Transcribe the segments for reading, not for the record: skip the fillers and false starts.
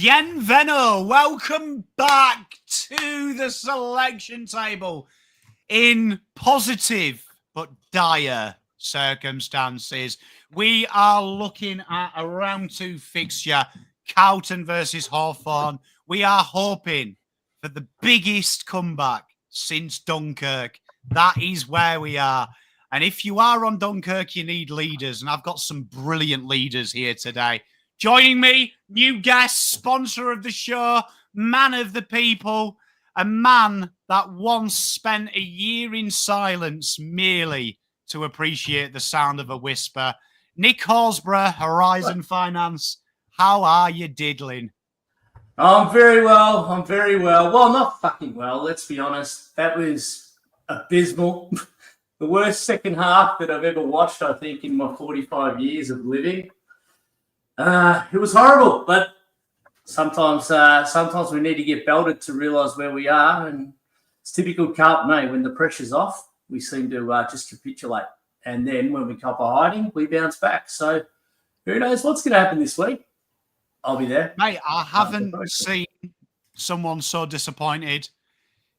Bienvenido. Welcome back to the selection table. In positive but dire circumstances, we are looking at a round 2 fixture, Carlton versus Hawthorn. We are hoping for the biggest comeback since Dunkirk. That is where we are. And if you are on Dunkirk, you need leaders. And I've got some brilliant leaders here today. Joining me, new guest, sponsor of the show, man of the people, a man that once spent a year in silence merely to appreciate the sound of a whisper. Nick Horsburgh, Horizon Finance. How are you diddling? I'm very well. Well, not fucking well, let's be honest. That was abysmal. The worst second half that I've ever watched, I think, in my 45 years of living. It was horrible, but sometimes we need to get belted to realise where we are, and it's typical Carlton, eh? When the pressure's off, we seem to just capitulate, and then when we come for hiding, we bounce back. So who knows what's going to happen this week? I'll be there. Mate, I haven't seen someone so disappointed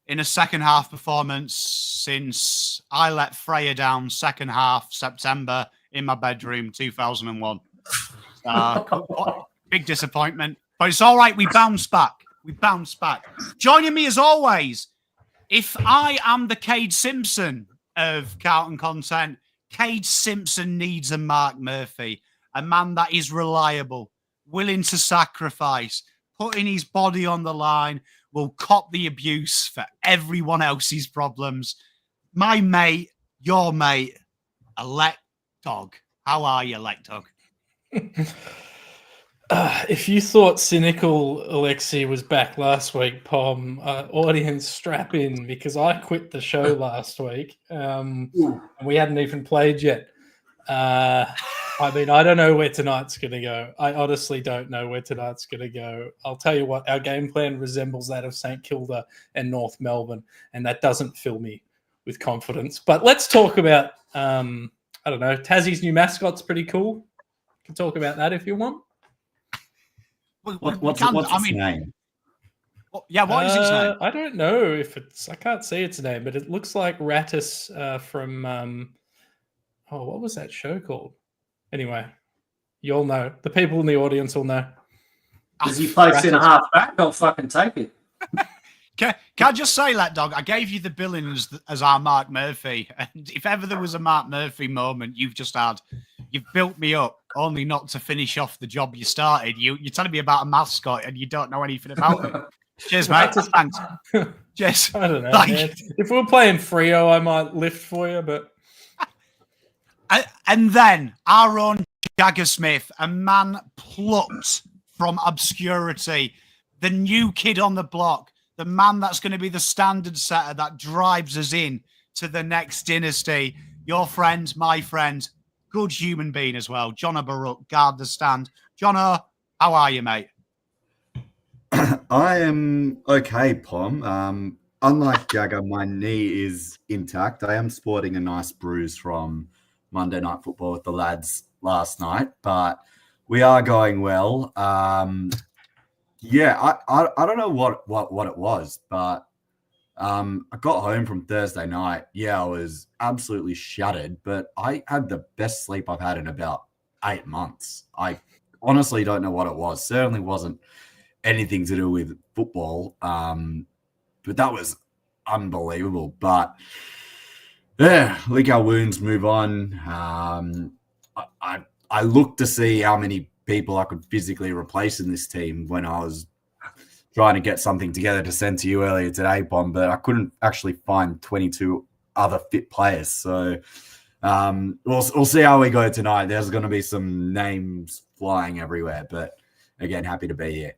in a second half performance since I let Freya down second half September in my bedroom 2001. Big disappointment, but it's all right. We bounce back. Joining me as always, if I am the Cade Simpson of Carlton content, Cade Simpson needs a Mark Murphy, a man that is reliable, willing to sacrifice, putting his body on the line, will cop the abuse for everyone else's problems. My mate, your mate, Elect Dog. How are you, Elect Dog? If you thought cynical Alexi was back last week, Pom, audience strap in, because I quit the show last week and we hadn't even played yet. I mean, I don't know where tonight's going to go. I honestly don't know where tonight's going to go. I'll tell you what, our game plan resembles that of St Kilda and North Melbourne, and that doesn't fill me with confidence. But let's talk about, I don't know, Tassie's new mascot's pretty cool. We can talk about that if you want. What's its name? What is its name? I don't know if it's... I can't see its name, but it looks like Rattus from... what was that show called? Anyway, you'll know. The people in the audience will know. Does he play centre half back? I'll fucking take it. Can I just say, Let Dog, I gave you the billings as our Mark Murphy, and if ever there was a Mark Murphy moment, you've built me up, only not to finish off the job you started. You're telling me about a mascot, and you don't know anything about it. Cheers, mate. Thanks. Cheers. I don't know, man. If we were playing Frio, I might lift for you, but... And then our own Jagger Smith, a man plucked from obscurity, the new kid on the block, the man that's going to be the standard setter that drives us in to the next dynasty. Your friend, my friend, good human being as well. Jono Baruch, guard the stand. Jono, how are you, mate? I am okay, Pom. Unlike Jagger, my knee is intact. I am sporting a nice bruise from Monday Night Football with the lads last night, but we are going well. I don't know what it was, but I got home from Thursday night. Yeah, I was absolutely shattered, but I had the best sleep I've had in about 8 months. I honestly don't know what it was. Certainly wasn't anything to do with football, but that was unbelievable. But yeah, lick our wounds, move on. I looked to see how many people I could physically replace in this team when I was trying to get something together to send to you earlier today, Pom, but I couldn't actually find 22 other fit players. So we'll see how we go tonight. There's going to be some names flying everywhere, but again, happy to be here.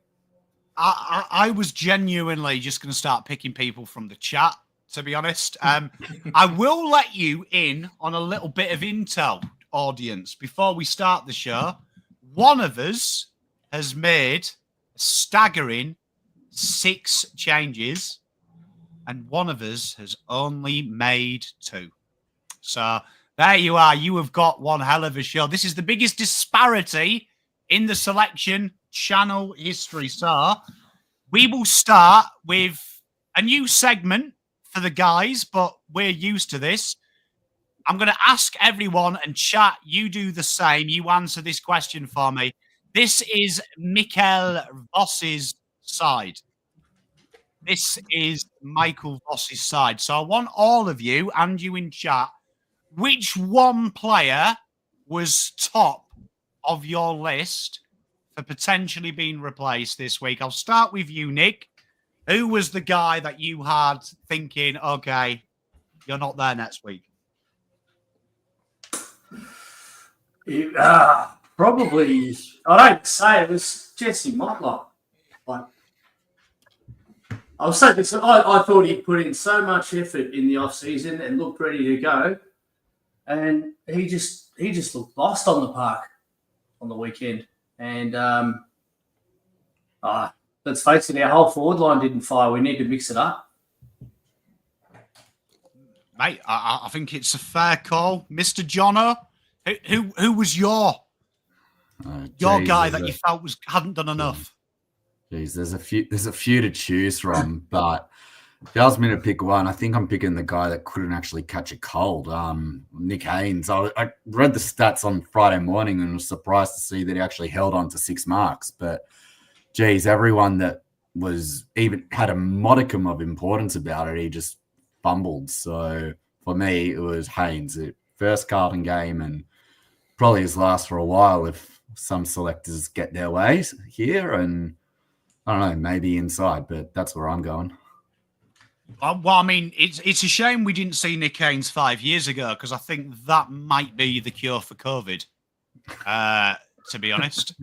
I was genuinely just going to start picking people from the chat, to be honest. I will let you in on a little bit of intel, audience, before we start the show. One of us has made a staggering 6 changes, and one of us has only made 2. So there you are. You have got one hell of a show. This is the biggest disparity in the selection channel history. So we will start with a new segment for the guys, but we're used to this. I'm going to ask everyone, and chat, you do the same. You answer this question for me. This is Mikel Voss's side. This is Michael Voss's side. So I want all of you and you in chat, which one player was top of your list for potentially being replaced this week? I'll start with you, Nick. Who was the guy that you had thinking, okay, you're not there next week? Probably, I don't say it was Jesse Mottler. Like, I was so I thought he'd put in so much effort in the off season and looked ready to go, and he just looked lost on the park on the weekend. And let's face it, our whole forward line didn't fire. We need to mix it up. Mate, I think it's a fair call. Mr. Jono, who was your guy that you felt hadn't done enough? Geez, there's a few to choose from, but if I was me to pick one, I think I'm picking the guy that couldn't actually catch a cold, Nick Haynes. I read the stats on Friday morning and was surprised to see that he actually held on to 6 marks. But geez, everyone that was even had a modicum of importance about it, he just fumbled. So for me, it was Haynes. First Carlton game and probably his last for a while if some selectors get their ways here. And I don't know, maybe inside, but that's where I'm going. Well, I mean, it's a shame we didn't see Nick Haynes 5 years ago, because I think that might be the cure for COVID, to be honest.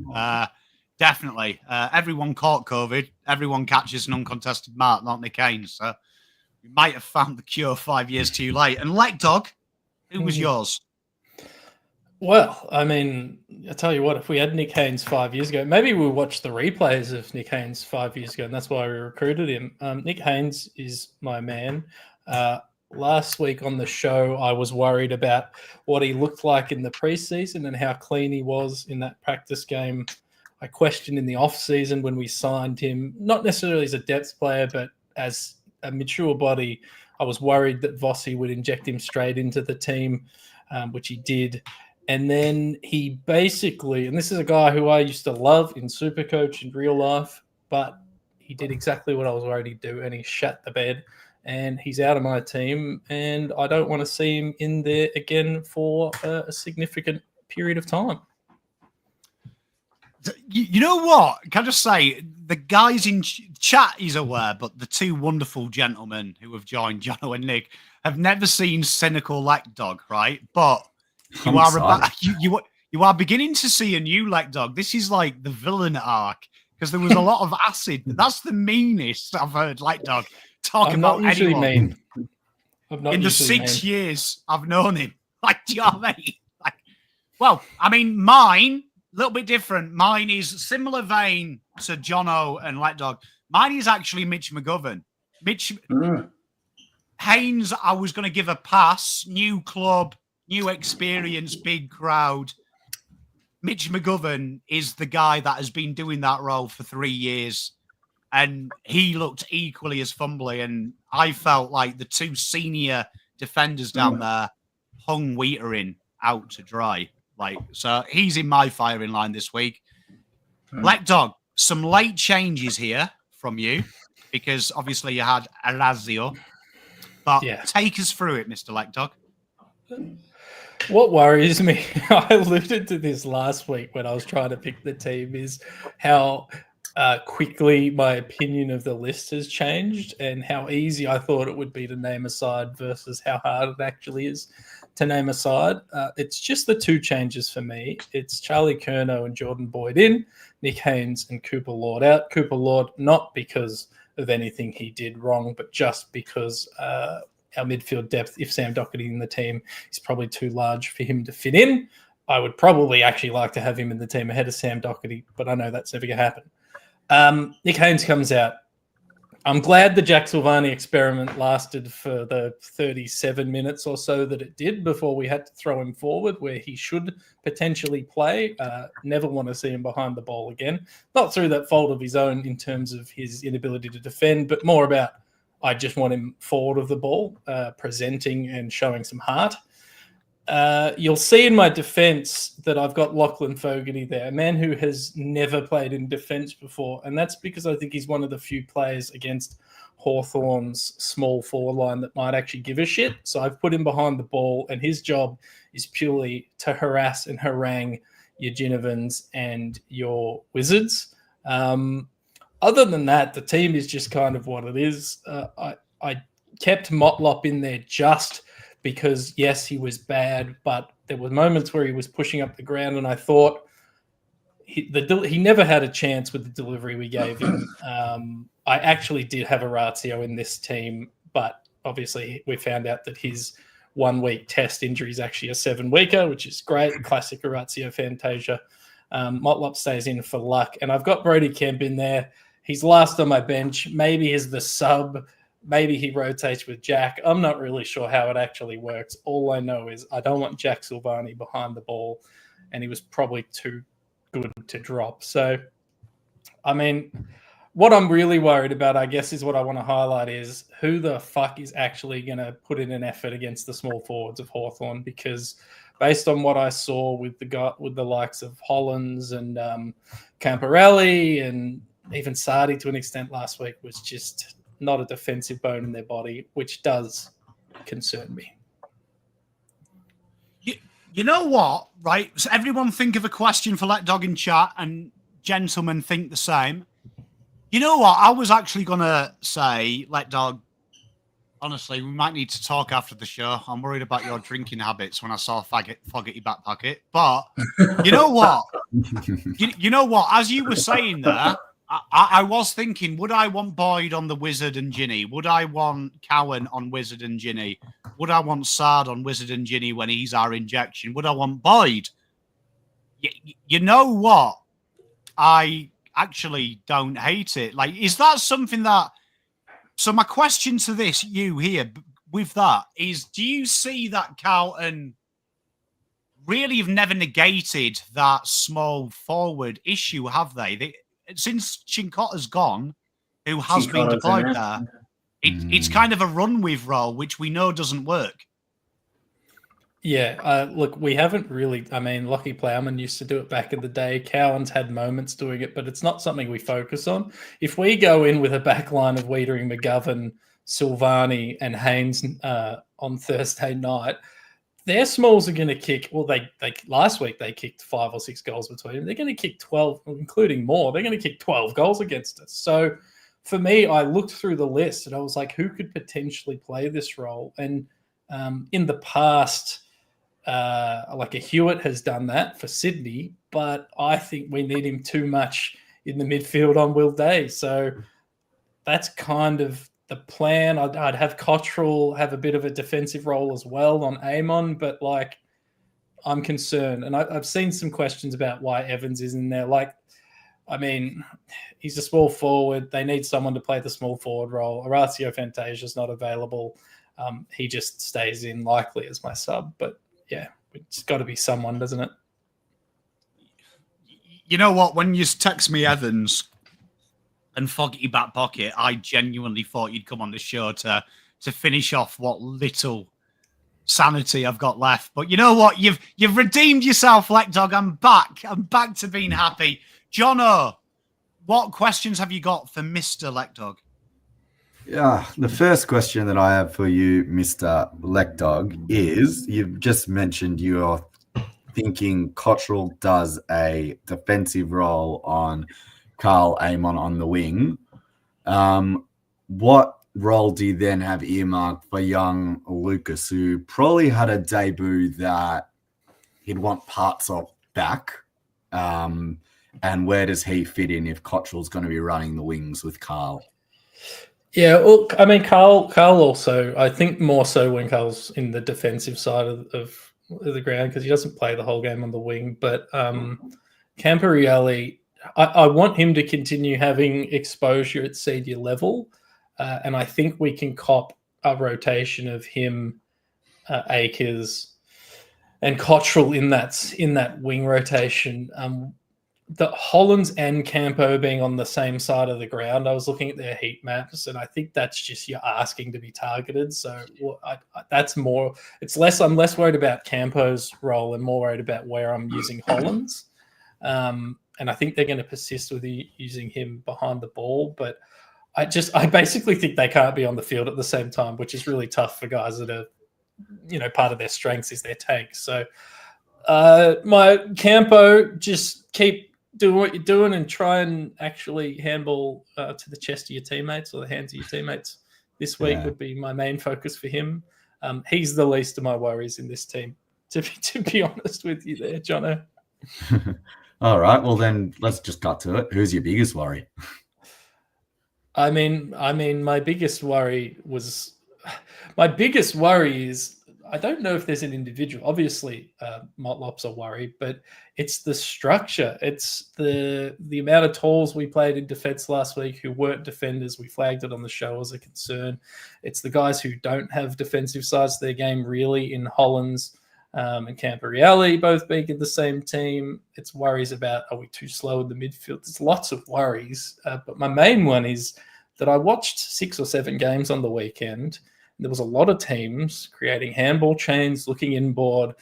Definitely. Everyone caught COVID. Everyone catches an uncontested mark, not Nick Haynes. So we might have found the cure 5 years too late. And Lek Dog, who was yours? Well, I mean, I tell you what, if we had Nick Haynes 5 years ago, maybe we'll watch the replays of Nick Haynes 5 years ago, and that's why we recruited him. Nick Haynes is my man. Last week on the show, I was worried about what he looked like in the preseason and how clean he was in that practice game. I questioned in the off-season when we signed him, not necessarily as a depth player, but as a mature body. I was worried that Vossi would inject him straight into the team, which he did. And then he basically, and this is a guy who I used to love in Supercoach in real life, but he did exactly what I was worried he'd do, and he shat the bed, and he's out of my team, and I don't want to see him in there again for a significant period of time. You know what? Can I just say, the guys in chat is aware, but the two wonderful gentlemen who have joined, Jono and Nick, have never seen Cynical Lek Dog, right? But you are beginning to see a new Lek Dog. This is like the villain arc, because there was a lot of acid. That's the meanest I've heard Lek Dog talk about anyone. Mean. I'm not in the 6 years I've known him. Like, do you know what I mean? Like, well, I mean, mine, a little bit different. Mine is similar vein to Jono and Lek Dog. Mine is actually Mitch McGovern. Haynes, I was going to give a pass. New club, new experience, big crowd. Mitch McGovern is the guy that has been doing that role for 3 years, and he looked equally as fumbly. And I felt like the two senior defenders down there hung Wheatering out to dry. Like, so he's in my firing line this week. Lek Dog, some late changes here from you, because obviously you had Alazio. But take us through it, Mr. Lek Dog. What worries me, I alluded to this last week when I was trying to pick the team, is how quickly my opinion of the list has changed and how easy I thought it would be to name a side versus how hard it actually is to name a side. It's just the two changes for me. It's Charlie Curnow and Jordan Boyd in, Nick Haynes and Cooper Lord out. Cooper Lord, not because of anything he did wrong, but just because our midfield depth, if Sam Doherty in the team, is probably too large for him to fit in. I would probably actually like to have him in the team ahead of Sam Doherty, but I know that's never going to happen. Nick Haynes comes out. I'm glad the Jack Silvani experiment lasted for the 37 minutes or so that it did before we had to throw him forward where he should potentially play. Never want to see him behind the ball again. Not through that fault of his own in terms of his inability to defend, but more about I just want him forward of the ball, presenting and showing some heart. You'll see in my defence that I've got Lachlan Fogarty there, a man who has never played in defence before. And that's because I think he's one of the few players against Hawthorn's small forward line that might actually give a shit. So I've put him behind the ball, and his job is purely to harass and harangue your Ginevans and your Wizards. Other than that, the team is just kind of what it is. I kept Motlop in there just because, yes, he was bad, but there were moments where he was pushing up the ground, and I thought he never had a chance with the delivery we gave him. I actually did have a ratio in this team, but obviously we found out that his 1 week test injury is actually a 7-weeker, which is great. Classic Orazio Fantasia. Motlop stays in for luck, and I've got Brody Kemp in there. He's last on my bench. Maybe he's the sub. Maybe he rotates with Jack. I'm not really sure how it actually works. All I know is I don't want Jack Silvani behind the ball, and he was probably too good to drop. So, I mean, what I'm really worried about, I guess, is what I want to highlight is who the fuck is actually going to put in an effort against the small forwards of Hawthorn, because based on what I saw with the likes of Hollands and Camporelli and even Sardi to an extent last week was just not a defensive bone in their body, which does concern me. You know what, right? So everyone think of a question for Let Dog in chat, and gentlemen think the same. You know what? I was actually going to say, Let Dog, honestly, we might need to talk after the show. I'm worried about your drinking habits when I saw Fogarty back pocket. But you know what? you know what? As you were saying there, I was thinking, would I want Boyd on the Wizard and Ginny? Would I want Cowan on Wizard and Ginny? Would I want Sard on Wizard and Ginny when he's our injection? Would I want Boyd? You know what? I actually don't hate it. Like, is that something that... So my question to this, you here, with that, is do you see that Carlton really have never negated that small forward issue, have they? Since Chincotta's gone, who has been deployed there, it's kind of a run-with role, which we know doesn't work. Yeah, look, we haven't really... I mean, Lockie Plowman used to do it back in the day. Cowan's had moments doing it, but it's not something we focus on. If we go in with a back line of Wiedering, McGovern, Silvani, and Haynes on Thursday night, their smalls are going to kick... Well, they last week they kicked 5 or 6 goals between them. They're going to kick 12, including more. They're going to kick 12 goals against us. So for me, I looked through the list and I was like, who could potentially play this role? And in the past... like a Hewitt has done that for Sydney, but I think we need him too much in the midfield on Will Day. So that's kind of the plan. I'd have Cottrell have a bit of a defensive role as well on Amon, but like I'm concerned. And I've seen some questions about why Evans is in there. Like, I mean, he's a small forward. They need someone to play the small forward role. Orazio Fantasia is not available. He just stays in likely as my sub, but yeah, it's got to be someone, doesn't it? You know what? When you text me Evans and Fogarty back pocket, I genuinely thought you'd come on the show to finish off what little sanity I've got left. But you know what? You've redeemed yourself, Lekdog. I'm back. I'm back to being happy. Jono, what questions have you got for Mr. Lekdog? Yeah, the first question that I have for you, Mr. Lekdog, is you've just mentioned you're thinking Cottrell does a defensive role on Carl Amon on the wing. What role do you then have earmarked for young Lucas, who probably had a debut that he'd want parts of back? And where does he fit in if Cottrell's going to be running the wings with Carl? Yeah, well, I mean, Carl also, I think more so when Carl's in the defensive side of the ground because he doesn't play the whole game on the wing. But Camporelli, I want him to continue having exposure at senior level. And I think we can cop a rotation of him, Akers, and Cottrell in that wing rotation. The Hollands and Campo being on the same side of the ground, I was looking at their heat maps, and I think that's just you're asking to be targeted. So that's more. It's less. I'm less worried about Campo's role and more worried about where I'm using Hollands. And I think they're going to persist with using him behind the ball. But I basically think they can't be on the field at the same time, which is really tough for guys that are, part of their strengths is their tank. So my Campo, just keep doing what you're doing and try and actually handball to the chest of your teammates or the hands of your teammates this week would be my main focus for him. He's the least of my worries in this team, to be honest with you there, Jono. All right, well then let's just cut to it. Who's your biggest worry? I mean, my biggest worry is I don't know if there's an individual. Obviously, Motlop's a worry, but it's the structure. It's the amount of talls we played in defence last week who weren't defenders. We flagged it on the show as a concern. It's the guys who don't have defensive sides to their game really in Hollands and Camporeale both being in the same team. It's worries about, are we too slow in the midfield? There's lots of worries. But my main one is that I watched 6 or 7 games on the weekend. There was a lot of teams creating handball chains, looking inboard,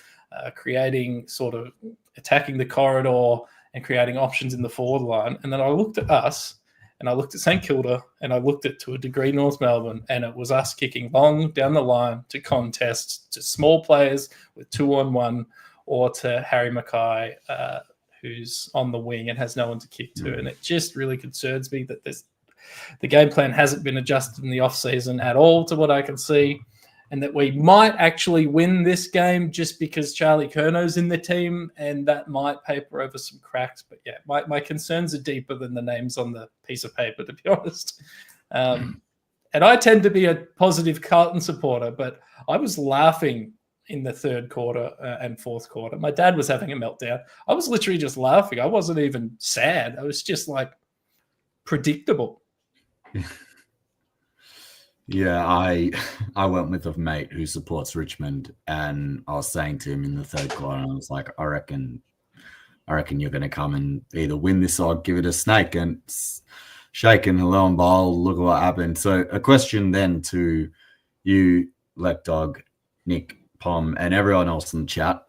creating sort of attacking the corridor and creating options in the forward line. And then I looked at us and I looked at St Kilda and I looked at, to a degree, North Melbourne, and it was us kicking long down the line to contests, to small players with 2-on-1, or to Harry Mackay, who's on the wing and has no one to kick to. And it just really concerns me that the game plan hasn't been adjusted in the off-season at all to what I can see, and that we might actually win this game just because Charlie Curnow's in the team, and that might paper over some cracks. But yeah, my concerns are deeper than the names on the piece of paper, to be honest. And I tend to be a positive Carlton supporter, but I was laughing in the third quarter and fourth quarter. My dad was having a meltdown. I was literally just laughing. I wasn't even sad. I was just like predictable. Yeah, I went with a mate who supports Richmond, and I was saying to him in the third quarter, I was like, I reckon you're going to come and either win this or give it a snake. And it's shaken, lo and behold, look at what happened. So a question then to you, Lepdog, Nick, Pom, and everyone else in the chat.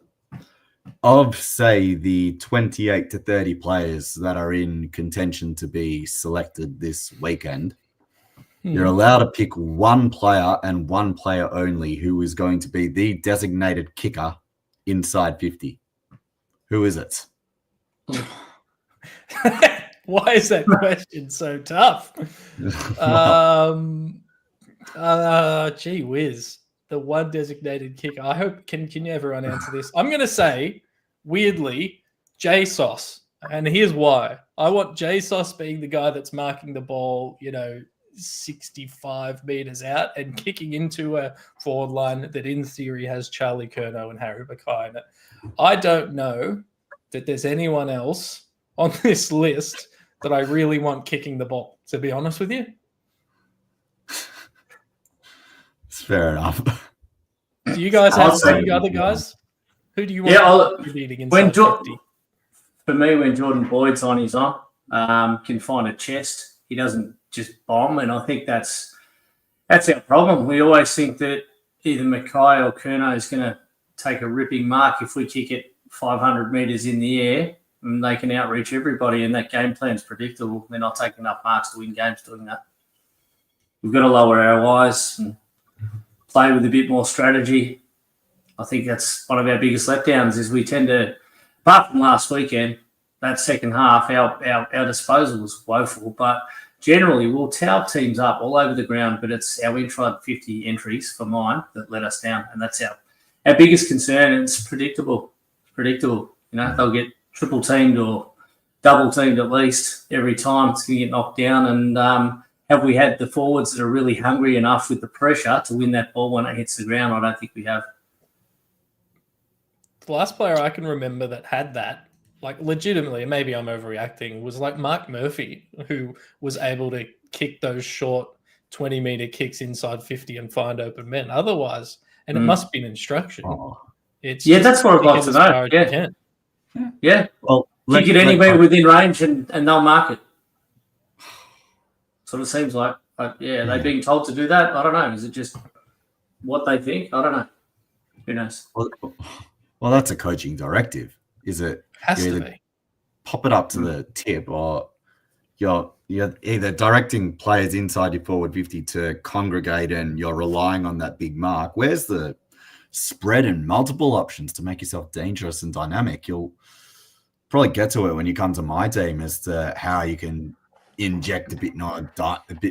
Of, say, the 28 to 30 players that are in contention to be selected this weekend, you're allowed to pick one player and one player only who is going to be the designated kicker inside 50. Who is it? Why is that question so tough? Gee whiz. The one designated kicker. I hope, can everyone answer this? I'm going to say, weirdly, JSOS. And here's why. I want JSOS being the guy that's marking the ball, 65 meters out and kicking into a forward line that in theory has Charlie Curnow and Harry Mackay in it. I don't know that there's anyone else on this list that I really want kicking the ball, to be honest with you. It's fair enough. Do you guys have any other guys? Who do you want beating inside 50? For me, when Jordan Boyd's on, he's on. Can find a chest. He doesn't just bomb, and I think that's our problem. We always think that either Mackay or Curnow is going to take a ripping mark if we kick it 500 metres in the air, and they can outreach everybody, and that game plan's predictable. They're not taking enough marks to win games doing that. We've got to lower our eyes and play with a bit more strategy. I think that's one of our biggest letdowns is we tend to, apart from last weekend, that second half, our disposal was woeful, but generally we'll towel teams up all over the ground, but it's our inside 50 entries for mine that let us down, and that's our biggest concern, and it's predictable. It's predictable. They'll get triple teamed or double teamed at least every time. It's going to get knocked down, and have we had the forwards that are really hungry enough with the pressure to win that ball when it hits the ground? I don't think we have. The last player I can remember that had that, like legitimately, maybe I'm overreacting, was like Mark Murphy, who was able to kick those short 20-meter kicks inside 50 and find open men. Otherwise, and it must be an instruction. Oh. It's that's what I'd kick like it to as know. far as you can. Yeah. Well, Kick it anywhere within range and they'll mark it. That's what it seems like. They're being told to do that. I don't know. Is it just what they think? I don't know. Who knows? Well, that's a coaching directive. Is it? Has to be. Pop it up to the tip, or you're either directing players inside your forward 50 to congregate and you're relying on that big mark. Where's the spread and multiple options to make yourself dangerous and dynamic? You'll probably get to it when you come to my team as to how you can inject a bit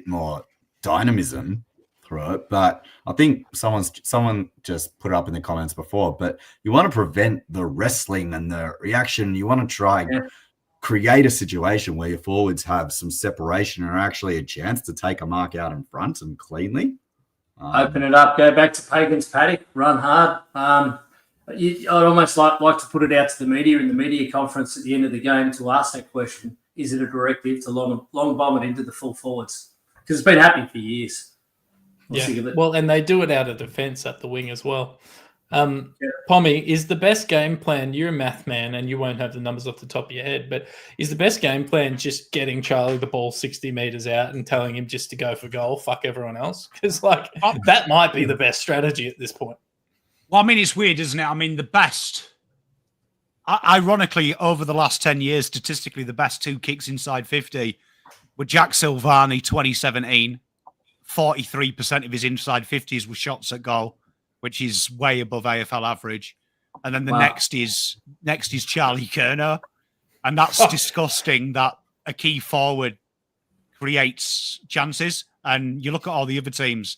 more dynamism through it. But I think someone just put it up in the comments before, but you want to prevent the wrestling and the reaction. You want to try and create a situation where your forwards have some separation and are actually a chance to take a mark out in front and cleanly. Open it up, go back to Pagan's paddock, run hard. I'd almost like to put it out to the media in the media conference at the end of the game to ask that question. Is it a directive to long bomb it into the full forwards? Because it's been happening for years. Well, and they do it out of defence at the wing as well. Pommy, is the best game plan, you're a math man and you won't have the numbers off the top of your head, but is the best game plan just getting Charlie the ball 60 metres out and telling him just to go for goal, fuck everyone else? Because that might be the best strategy at this point. Well, I mean, it's weird, isn't it? I mean, the best, ironically, over the last 10 years, statistically, the best two kicks inside 50 were Jack Silvani, 2017. 43% of his inside 50s were shots at goal, which is way above AFL average. And then the next is Charlie Kerner. And that's disgusting that a key forward creates chances. And you look at all the other teams,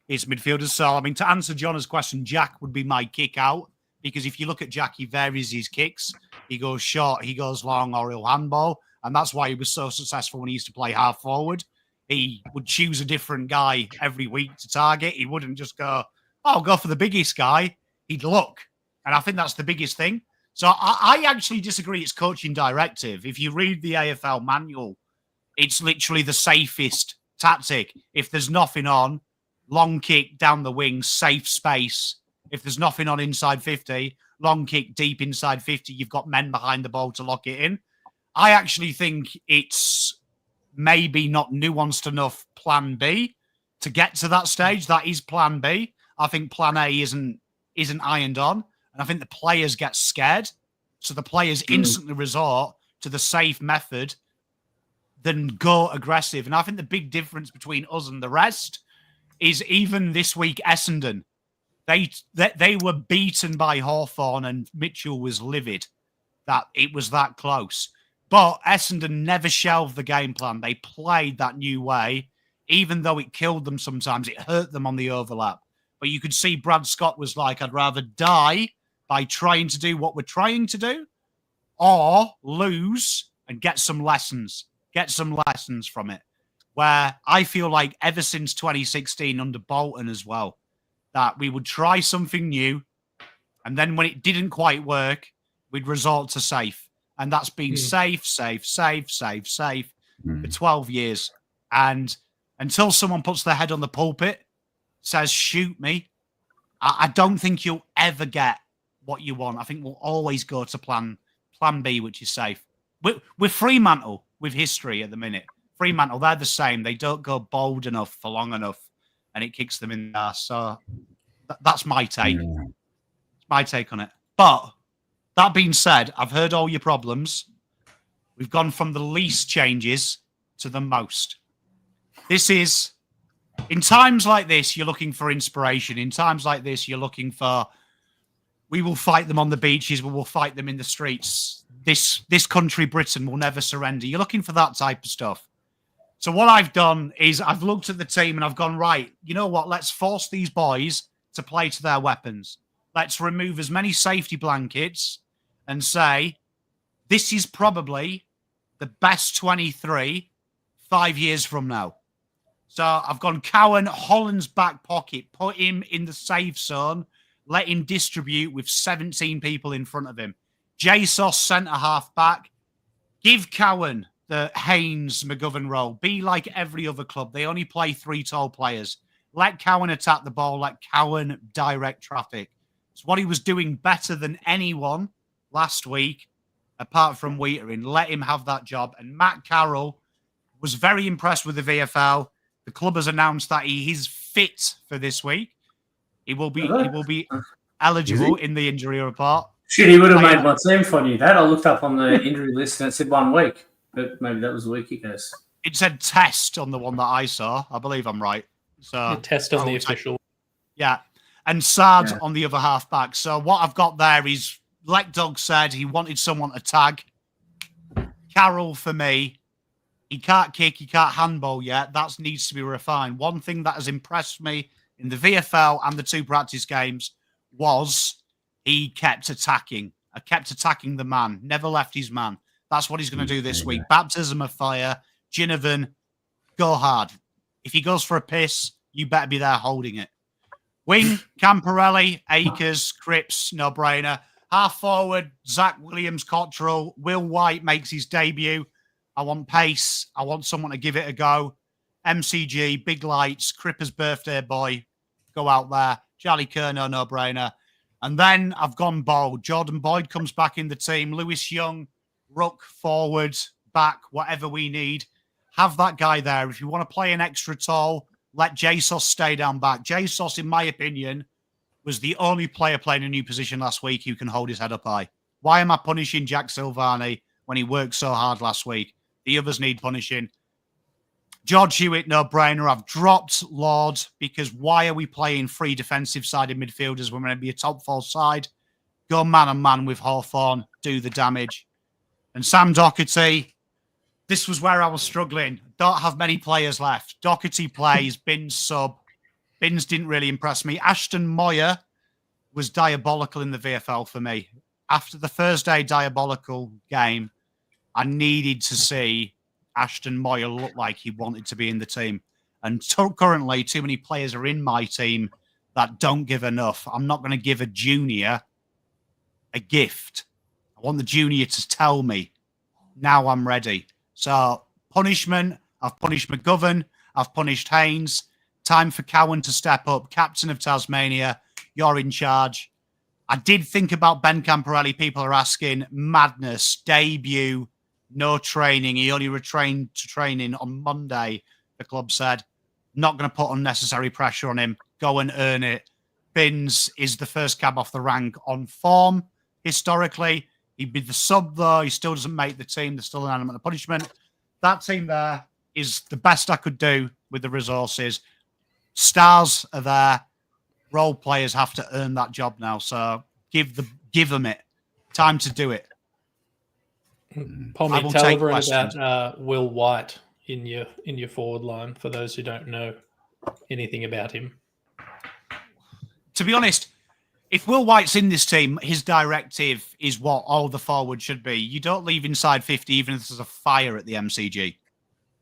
it's midfielders. So, I mean, to answer John's question, Jack would be my kick out. Because if you look at Jack, he varies his kicks. He goes short, he goes long, or he'll handball. And that's why he was so successful when he used to play half forward. He would choose a different guy every week to target. He wouldn't just go, I'll go for the biggest guy. He'd look. And I think that's the biggest thing. So I actually disagree it's coaching directive. If you read the AFL manual, it's literally the safest tactic. If there's nothing on, long kick down the wing, safe space. If there's nothing on inside 50, long kick deep inside 50, you've got men behind the ball to lock it in. I actually think it's maybe not nuanced enough plan B to get to that stage. That is plan B. I think plan A isn't ironed on. And I think the players get scared. So the players instantly resort to the safe method than go aggressive. And I think the big difference between us and the rest is even this week, Essendon, they were beaten by Hawthorn and Mitchell was livid that it was that close. But Essendon never shelved the game plan. They played that new way, even though it killed them sometimes. It hurt them on the overlap. But you could see Brad Scott was like, I'd rather die by trying to do what we're trying to do or lose and get some lessons from it. Where I feel like ever since 2016 under Bolton as well, that we would try something new. And then when it didn't quite work, we'd resort to safe. And that's been safe for 12 years. And until someone puts their head on the pulpit, says, shoot me, I don't think you'll ever get what you want. I think we'll always go to plan B, which is safe. With Fremantle, with history at the minute, Fremantle, they're the same. They don't go bold enough for long enough, and it kicks them in the ass. So that's my take. It's my take on it. But that being said, I've heard all your problems. We've gone from the least changes to the most. This is, in times like this, you're looking for inspiration. In times like this, you're looking for, we will fight them on the beaches, we will fight them in the streets. This country, Britain, will never surrender. You're looking for that type of stuff. So what I've done is I've looked at the team and I've gone, right, you know what? Let's force these boys to play to their weapons. Let's remove as many safety blankets and say, this is probably the best 23 5 years from now. So I've gone Cowan, Holland's back pocket, put him in the safe zone, let him distribute with 17 people in front of him. Jesus, centre half back, give Cowan the Haynes McGovern role. Be like every other club. They only play 3 tall players. Let Cowan attack the ball. Let Cowan direct traffic. It's what he was doing better than anyone last week, apart from Wheatering. Let him have that job. And Matt Carroll was very impressed with the VFL. The club has announced that he is fit for this week. He will be eligible in the injury report. Shit, he would have made my team if I knew that. I looked up on the injury list and it said 1 week. But maybe that was the week he goes. It said test on the one that I saw. I believe I'm right. So test on the official. Yeah. And Sard on the other half-back. So what I've got there is, like Doug said, he wanted someone to tag. Carroll, for me, he can't kick, he can't handball yet. That needs to be refined. One thing that has impressed me in the VFL and the 2 practice games was he kept attacking. I kept attacking the man, never left his man. That's what he's going to do this week. Baptism of fire. Ginnivan, go hard. If he goes for a piss, you better be there holding it. Wing, Camporelli, Akers, Cripps, no-brainer. Half forward, Zach Williams, Cottrell. Will White makes his debut. I want pace. I want someone to give it a go. MCG, big lights, Cripper's birthday boy. Go out there. Charlie Kerno, no-brainer. And then I've gone bold. Jordan Boyd comes back in the team. Lewis Young, ruck, forward, back, whatever we need. Have that guy there. If you want to play an extra tall, let Jesus stay down back. Jesus, in my opinion, was the only player playing a new position last week who can hold his head up high. Why am I punishing Jack Silvani when he worked so hard last week? The others need punishing. George Hewitt, no-brainer. I've dropped Lord because why are we playing 3 defensive-sided midfielders when we're going to be a top 4 side? Go man-on-man with Hawthorn. Do the damage. And Sam Doherty, this was where I was struggling. Don't have many players left. Doherty plays, Binns sub. Binns didn't really impress me. Ashton Moyer was diabolical in the VFL for me. After the Thursday diabolical game, I needed to see Ashton Moyer look like he wanted to be in the team. And currently, too many players are in my team that don't give enough. I'm not going to give a junior a gift. I want the junior to tell me, now I'm ready. So, punishment. I've punished McGovern. I've punished Haynes. Time for Cowan to step up. Captain of Tasmania. You're in charge. I did think about Ben Camporelli. People are asking. Madness. Debut. No training. He only returned to training on Monday, the club said. Not going to put unnecessary pressure on him. Go and earn it. Binns is the first cab off the rank on form, historically. He'd be the sub, though. He still doesn't make the team. There's still an element of punishment. That team there is the best I could do with the resources. Stars are there. Role players have to earn that job now. So give them it. Time to do it. Pommy, tell everyone about Will White in your forward line for those who don't know anything about him. To be honest, if Will White's in this team, his directive is what all the forwards should be. You don't leave inside 50 even if there's a fire at the MCG.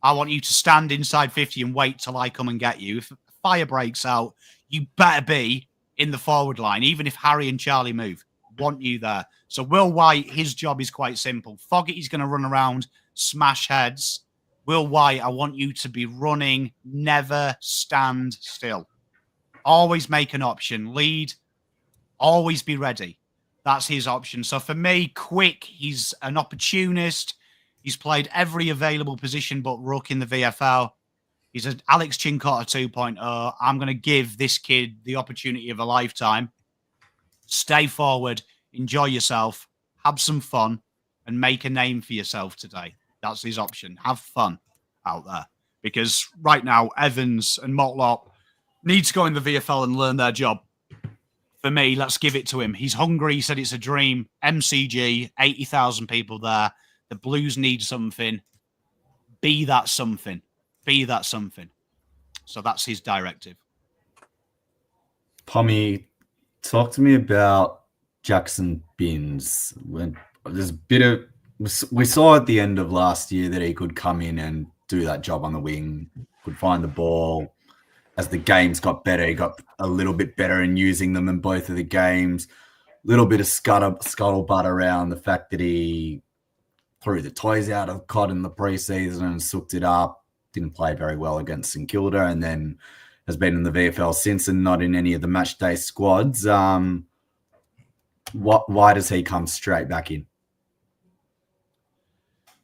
I want you to stand inside 50 and wait till I come and get you. If a fire breaks out, you better be in the forward line, even if Harry and Charlie move. Want you there. So Will White, his job is quite simple. Fogarty's going to run around, smash heads. Will White, I want you to be running, never stand still. Always make an option. Lead, always be ready. That's his option. So for me, quick, he's an opportunist. He's played every available position but ruck in the VFL. He's an Alex Chincotta 2.0. I'm going to give this kid the opportunity of a lifetime. Stay forward, enjoy yourself, have some fun, and make a name for yourself today. That's his option. Have fun out there. Because right now, Evans and Motlop need to go in the VFL and learn their job. For me, let's give it to him. He's hungry. He said it's a dream. MCG, 80,000 people there. The Blues need something. Be that something. Be that something. So that's his directive. Pommy, talk to me about Jackson Binns. There's a bit of, we saw at the end of last year that he could come in and do that job on the wing, could find the ball. As the games got better, he got a little bit better in using them in both of the games. A little bit of scuttlebutt around the fact that he threw the toys out of COD in the preseason and soaked it up. Didn't play very well against St Kilda, and then has been in the VFL since and not in any of the match day squads. Why does he come straight back in?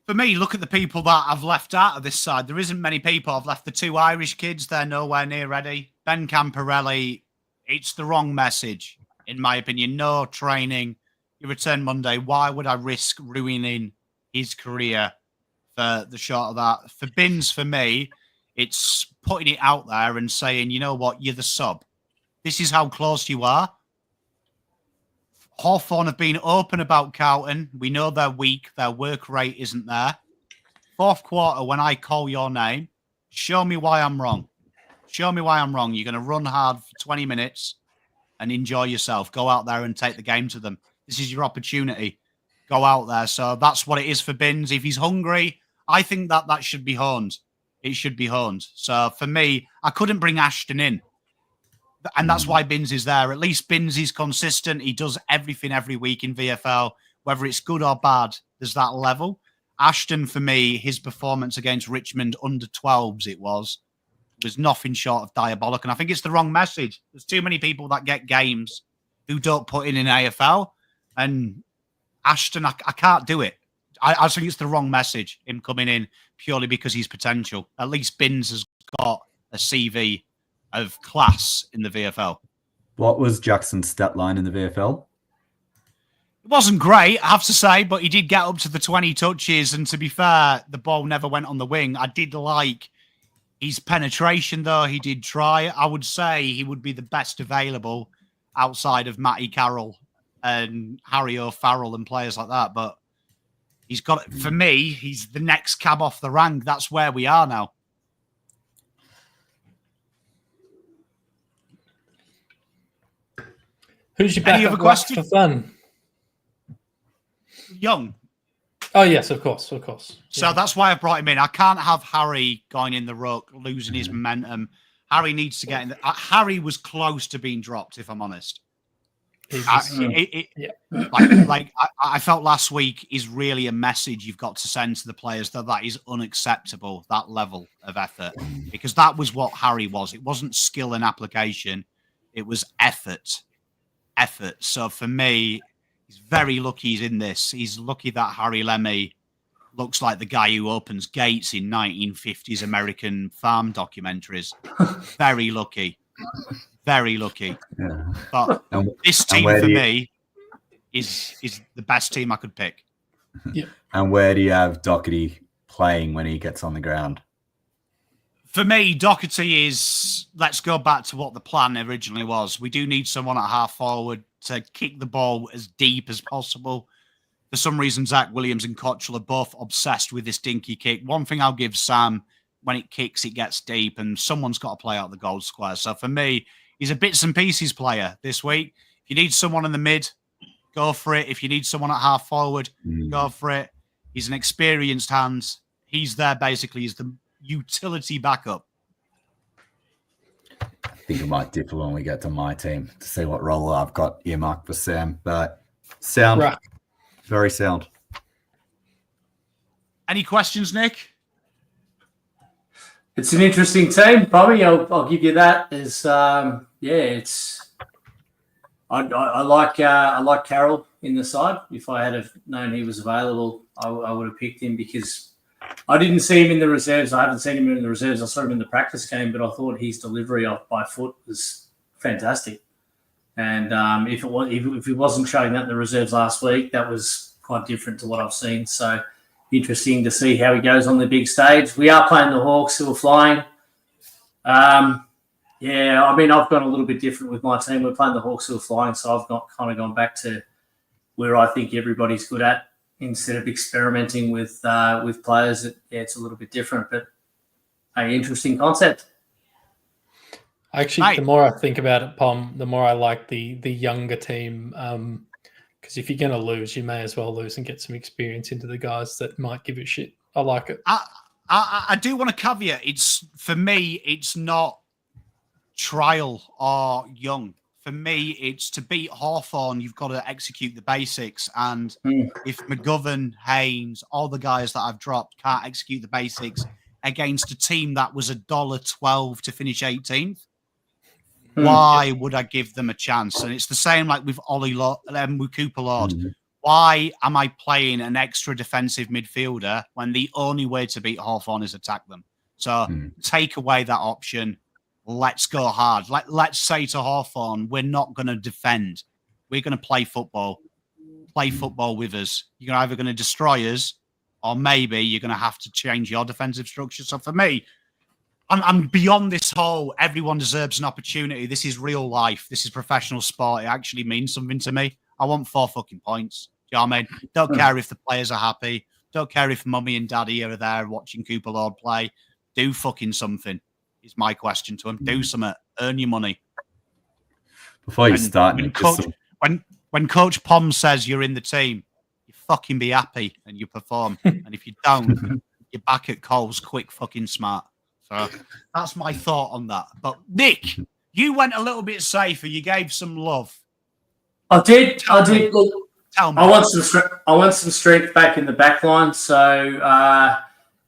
For me, look at the people that I've left out of this side. There isn't many people. I've left the 2 Irish kids. They're nowhere near ready. Ben Camporelli, it's the wrong message, in my opinion. No training. You return Monday. Why would I risk ruining his career for the short of that? For Binns, for me, it's putting it out there and saying, you know what, you're the sub. This is how close you are. Hawthorn have been open about Carlton. We know they're weak. Their work rate isn't there. Fourth quarter, when I call your name, show me why I'm wrong. Show me why I'm wrong. You're going to run hard for 20 minutes and enjoy yourself. Go out there and take the game to them. This is your opportunity. Go out there. So that's what it is for Binns. If he's hungry, I think that should be honed. It should be honed. So for me, I couldn't bring Ashton in. And that's why Binns is there. At least Binns is consistent. He does everything every week in VFL. Whether it's good or bad, there's that level. Ashton, for me, his performance against Richmond under 12s, it was nothing short of diabolic. And I think it's the wrong message. There's too many people that get games who don't put in AFL. And Ashton, I can't do it. I think it's the wrong message, him coming in purely because he's potential. At least Binns has got a CV of class in the VFL. What was Jackson's stat line in the VFL? It wasn't great, I have to say, but he did get up to the 20 touches. And to be fair, the ball never went on the wing. I did like his penetration, though. He did try. I would say he would be the best available outside of Matty Carroll and Harry O'Farrell and players like that. But he's got, for me, he's the next cab off the rank. That's where we are now. Who's your backup for fun? Young. Oh, yes, of course. So that's why I brought him in. I can't have Harry going in the ruck, losing his momentum. Harry needs to get in. Harry was close to being dropped, if I'm honest. I felt last week is really a message you've got to send to the players that is unacceptable, that level of effort, because that was what Harry was. It wasn't skill and application. It was effort. So for me, he's very lucky he's in this. He's lucky that Harry Lemmy looks like the guy who opens gates in 1950s American farm documentaries. Very lucky. Very lucky. Yeah. But this team for me is the best team I could pick. Yeah. And where do you have Doherty playing when he gets on the ground? For me, Doherty is, let's go back to what the plan originally was. We do need someone at half forward to kick the ball as deep as possible. For some reason, Zach Williams and Cottrell are both obsessed with this dinky kick. One thing I'll give Sam, when it kicks, it gets deep, and someone's got to play out the goal square. So for me, he's a bits and pieces player this week. If you need someone in the mid, go for it. If you need someone at half forward, go for it. He's an experienced hand. He's there basically as the utility backup. I think it might differ when we get to my team to see what role I've got earmarked for Sam, but sound, right. Very sound. Any questions, Nick? It's an interesting team, Pommy. I'll give you that. I like Carroll in the side. If I had known he was available, I would have picked him because I didn't see him in the reserves. I haven't seen him in the reserves. I saw him in the practice game, but I thought his delivery by foot was fantastic. And if he wasn't showing that in the reserves last week, that was quite different to what I've seen. So interesting to see how he goes on the big stage. We are playing the Hawks, who are flying. I've gone a little bit different with my team. We're playing the Hawks, who are flying, so I've gone back to where I think everybody's good at. Instead of experimenting with players, it's a little bit different, but an interesting concept. Actually, the more I think about it, Pom, the more I like the younger team. Because if you're going to lose, you may as well lose and get some experience into the guys that might give a shit. I like it. I do want to caveat. For me, it's not trial or young. for me, it's to beat Hawthorn, you've got to execute the basics. And if McGovern, Haynes, all the guys that I've dropped can't execute the basics against a team that was $1.12 to finish 18th, why would I give them a chance? And it's the same like with with Cooper Lord. Why am I playing an extra defensive midfielder when the only way to beat Hawthorn is attack them? So take away that option. Let's go hard. Let's say to Hawthorn, we're not going to defend. We're going to play football. Play football with us. You're either going to destroy us or maybe you're going to have to change your defensive structure. So for me, I'm beyond this whole everyone deserves an opportunity. This is real life. This is professional sport. It actually means something to me. I want 4 fucking points. Do you know what I mean? Don't care if the players are happy. Don't care if mummy and daddy are there watching Cooper Lord play. Do fucking something. Is my question to him. Do something. Earn your money. Before you start, when Coach Pom says you're in the team, you fucking be happy and you perform. And if you don't, you're back at Coles quick fucking smart. So that's my thought on that. But Nick, you went a little bit safer. You gave some love. I did. Look, Tell me. I want some strength back in the back line. So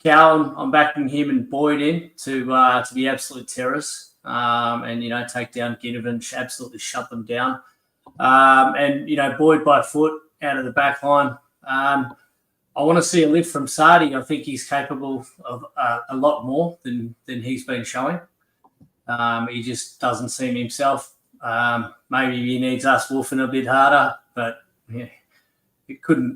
Carlton, I'm backing him and Boyd in to be absolute terrors. And take down Ginnivan, absolutely shut them down. And Boyd by foot out of the back line. I want to see a lift from Sardi. I think he's capable of a lot more than he's been showing. He just doesn't seem himself. Maybe he needs us woofing a bit harder, but yeah,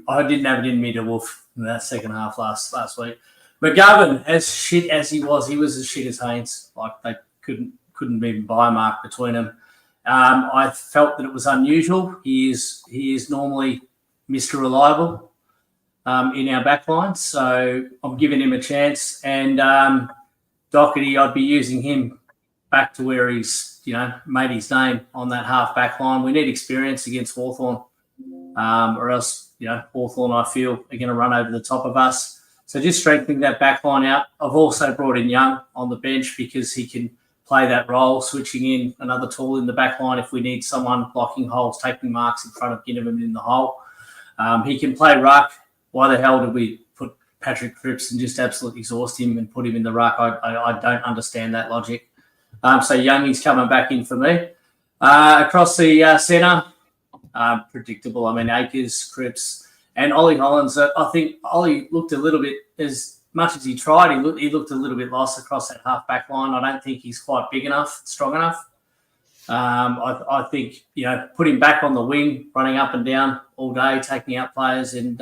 I didn't have it in me to woof in that second half last week. McGovern, as shit as he was as shit as Haynes. Like they couldn't even buy a mark between them. I felt that it was unusual. He is normally Mr. Reliable in our back line, so I'm giving him a chance. And Doherty, I'd be using him back to where he's made his name on that half back line. We need experience against Hawthorn, or else Hawthorn I feel are going to run over the top of us. So just strengthening that back line out. I've also brought in Young on the bench because he can play that role, switching in another tool in the back line if we need someone blocking holes, taking marks in front of Ginnivan in the hole. He can play ruck. Why the hell did we put Patrick Cripps and just absolutely exhaust him and put him in the ruck? I don't understand that logic. So Youngie's coming back in for me. Across the centre, predictable. I mean, Akers, Cripps, and Ollie Hollins. I think Ollie looked a little bit, as much as he tried, he looked a little bit lost across that half back line. I don't think he's quite big enough, strong enough. I think, put him back on the wing, running up and down all day, taking out players and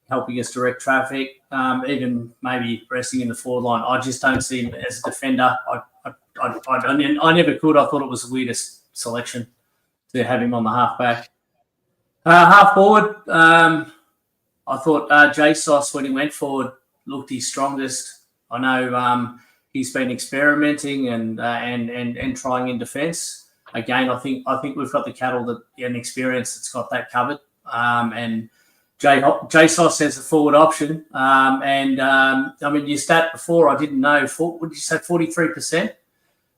helping us direct traffic, even maybe resting in the forward line. I just don't see him as a defender. I never could. I thought it was the weirdest selection to have him on the half back. Half forward, I thought JSOS, when he went forward, looked his strongest. I know he's been experimenting and trying in defence. Again, I think we've got the cattle and experience that's got that covered. And JSOS has a forward option. Your stat before, I didn't know. Would you say 43%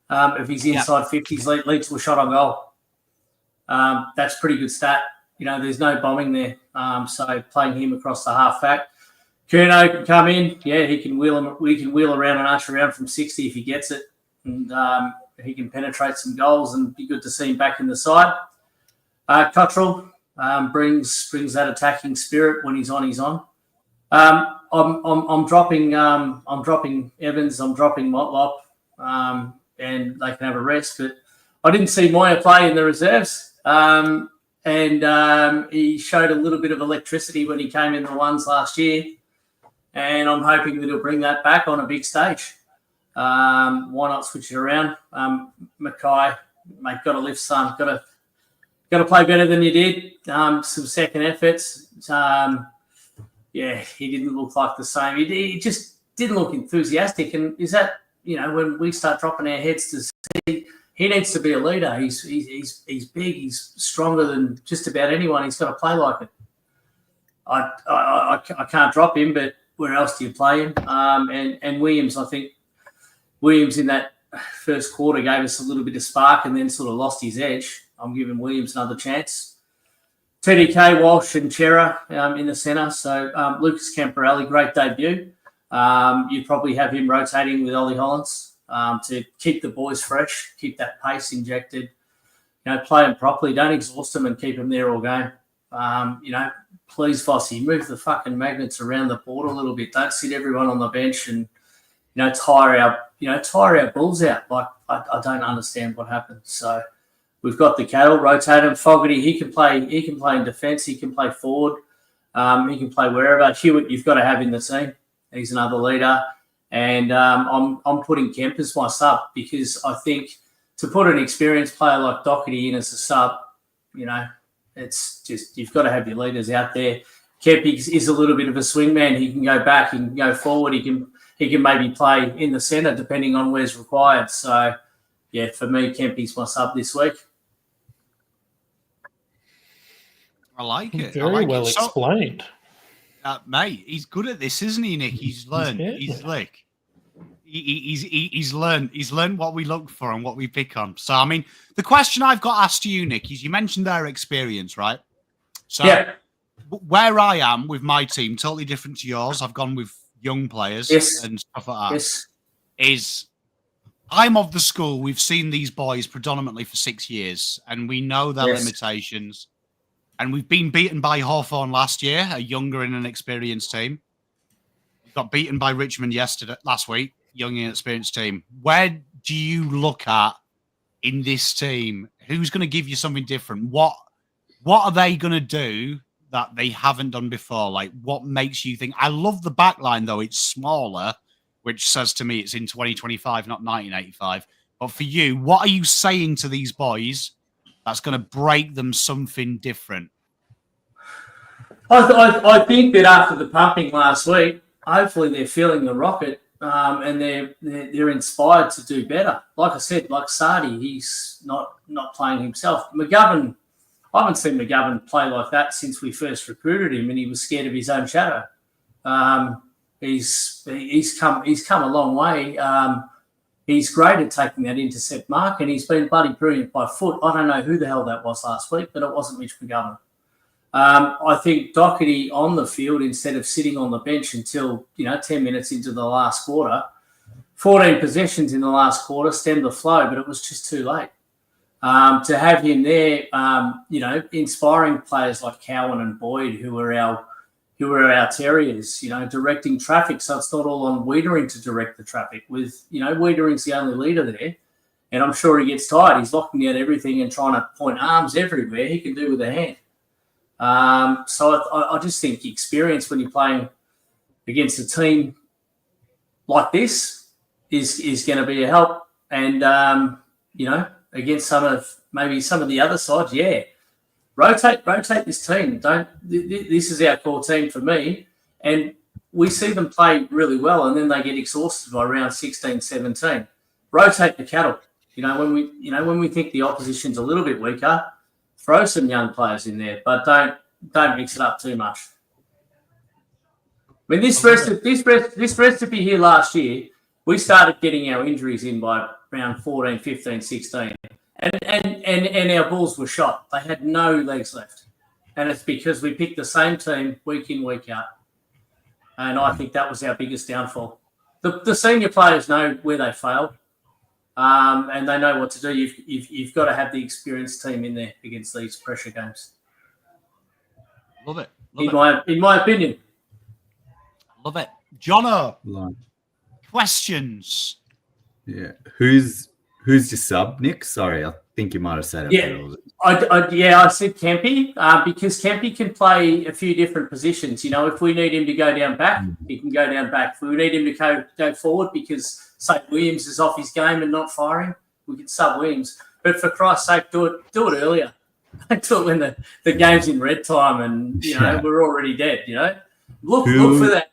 of his inside 50s lead to a shot on goal? That's a pretty good stat. There's no bombing there. So playing him across the half back. Curnow can come in. Yeah, he can we can wheel around and arch around from 60 if he gets it. And he can penetrate some goals and be good to see him back in the side. Cottrell brings that attacking spirit when he's on. I'm dropping Evans. I'm dropping Motlop, and they can have a rest. But I didn't see Moya play in the reserves, and he showed a little bit of electricity when he came in the ones last year. And I'm hoping that he'll bring that back on a big stage. Why not switch it around? Mackay, mate, got to lift some. Got to play better than you did. Some second efforts. He didn't look like the same. He just didn't look enthusiastic. And is that, when we start dropping our heads to see, he needs to be a leader. He's big. He's stronger than just about anyone. He's got to play like it. I can't drop him, but where else do you play him? And Williams, I think Williams in that first quarter gave us a little bit of spark and then sort of lost his edge. I'm giving Williams another chance. TDK, Walsh and Chera in the centre. So Lucas Camporelli, great debut. You probably have him rotating with Ollie Hollins to keep the boys fresh, keep that pace injected. Play them properly. Don't exhaust them and keep them there all game. Please, Vossi, move the fucking magnets around the board a little bit. Don't sit everyone on the bench and tire our bulls out. Like I don't understand what happened. So we've got the cattle, rotate him. Fogarty, he can play in defence. He can play forward. He can play wherever. Hewitt, you've got to have in the team. He's another leader. And I'm putting Kemp as my sub because I think to put an experienced player like Doherty in as a sub, it's just you've got to have your leaders out there. Kemp is a little bit of a swingman. He can go back, he can go forward, he can maybe play in the centre depending on where's required. So, yeah, for me, Kempy's my sub this week. I like it. Very well explained. Mate, he's good at this, isn't he, Nick? He's learned. He's slick. He's learned what we look for and what we pick on. So, I mean, the question I've got asked to you, Nick, is you mentioned their experience, right? So, where I am with my team, totally different to yours. I've gone with young players and stuff like that. Is I'm of the school, we've seen these boys predominantly for 6 years, and we know their limitations. And we've been beaten by Hawthorn last year, a younger and inexperienced team. We got beaten by Richmond last week, young and inexperienced team. Where do you look at in this team? Who's going to give you something different? What are they going to do that they haven't done before? Like, what makes you think? I love the back line, though. It's smaller, which says to me it's in 2025, not 1985. But for you, what are you saying to these boys that's going to break them something different? I think that after the pumping last week, hopefully they're feeling the rocket and they're inspired to do better. Like I said, like Sardi, he's not playing himself. McGovern, I haven't seen McGovern play like that since we first recruited him, and he was scared of his own shadow. He's come a long way. He's great at taking that intercept mark, and he's been bloody brilliant by foot. I don't know who the hell that was last week, but it wasn't Mitch McGovern. I think Doherty on the field, instead of sitting on the bench until 10 minutes into the last quarter, 14 possessions in the last quarter, stemmed the flow, but it was just too late. To have him there, inspiring players like Cowan and Boyd, who are our terriers, directing traffic. So it's not all on Wiedering to direct the traffic. With, Wiedering's the only leader there. And I'm sure he gets tired. He's locking out everything and trying to point arms everywhere. He can do with a hand. So I just think experience when you're playing against a team like this is going to be a help. And, against some of the other sides, rotate this team. This is our core team for me. And we see them play really well, and then they get exhausted by round 16, 17. Rotate the cattle. When we think the opposition's a little bit weaker, throw some young players in there, but don't mix it up too much. I mean, this recipe here last year, we started getting our injuries in by round 14, 15, 16. And our Bulls were shot. They had no legs left. And it's because we picked the same team week in, week out. And I think that was our biggest downfall. The senior players know where they failed, and they know what to do. You've got to have the experienced team in there against these pressure games. Love it. In my opinion. Love it. Jono, questions? Yeah. Who's your sub, Nick? Sorry, I think you might have said it. Yeah. I said Kempy because Kempy can play a few different positions. If we need him to go down back, he can go down back. If we need him to go forward because, say, Williams is off his game and not firing, we can sub Williams. But for Christ's sake, do it earlier. Do it when the game's in red time and we're already dead. Look for that.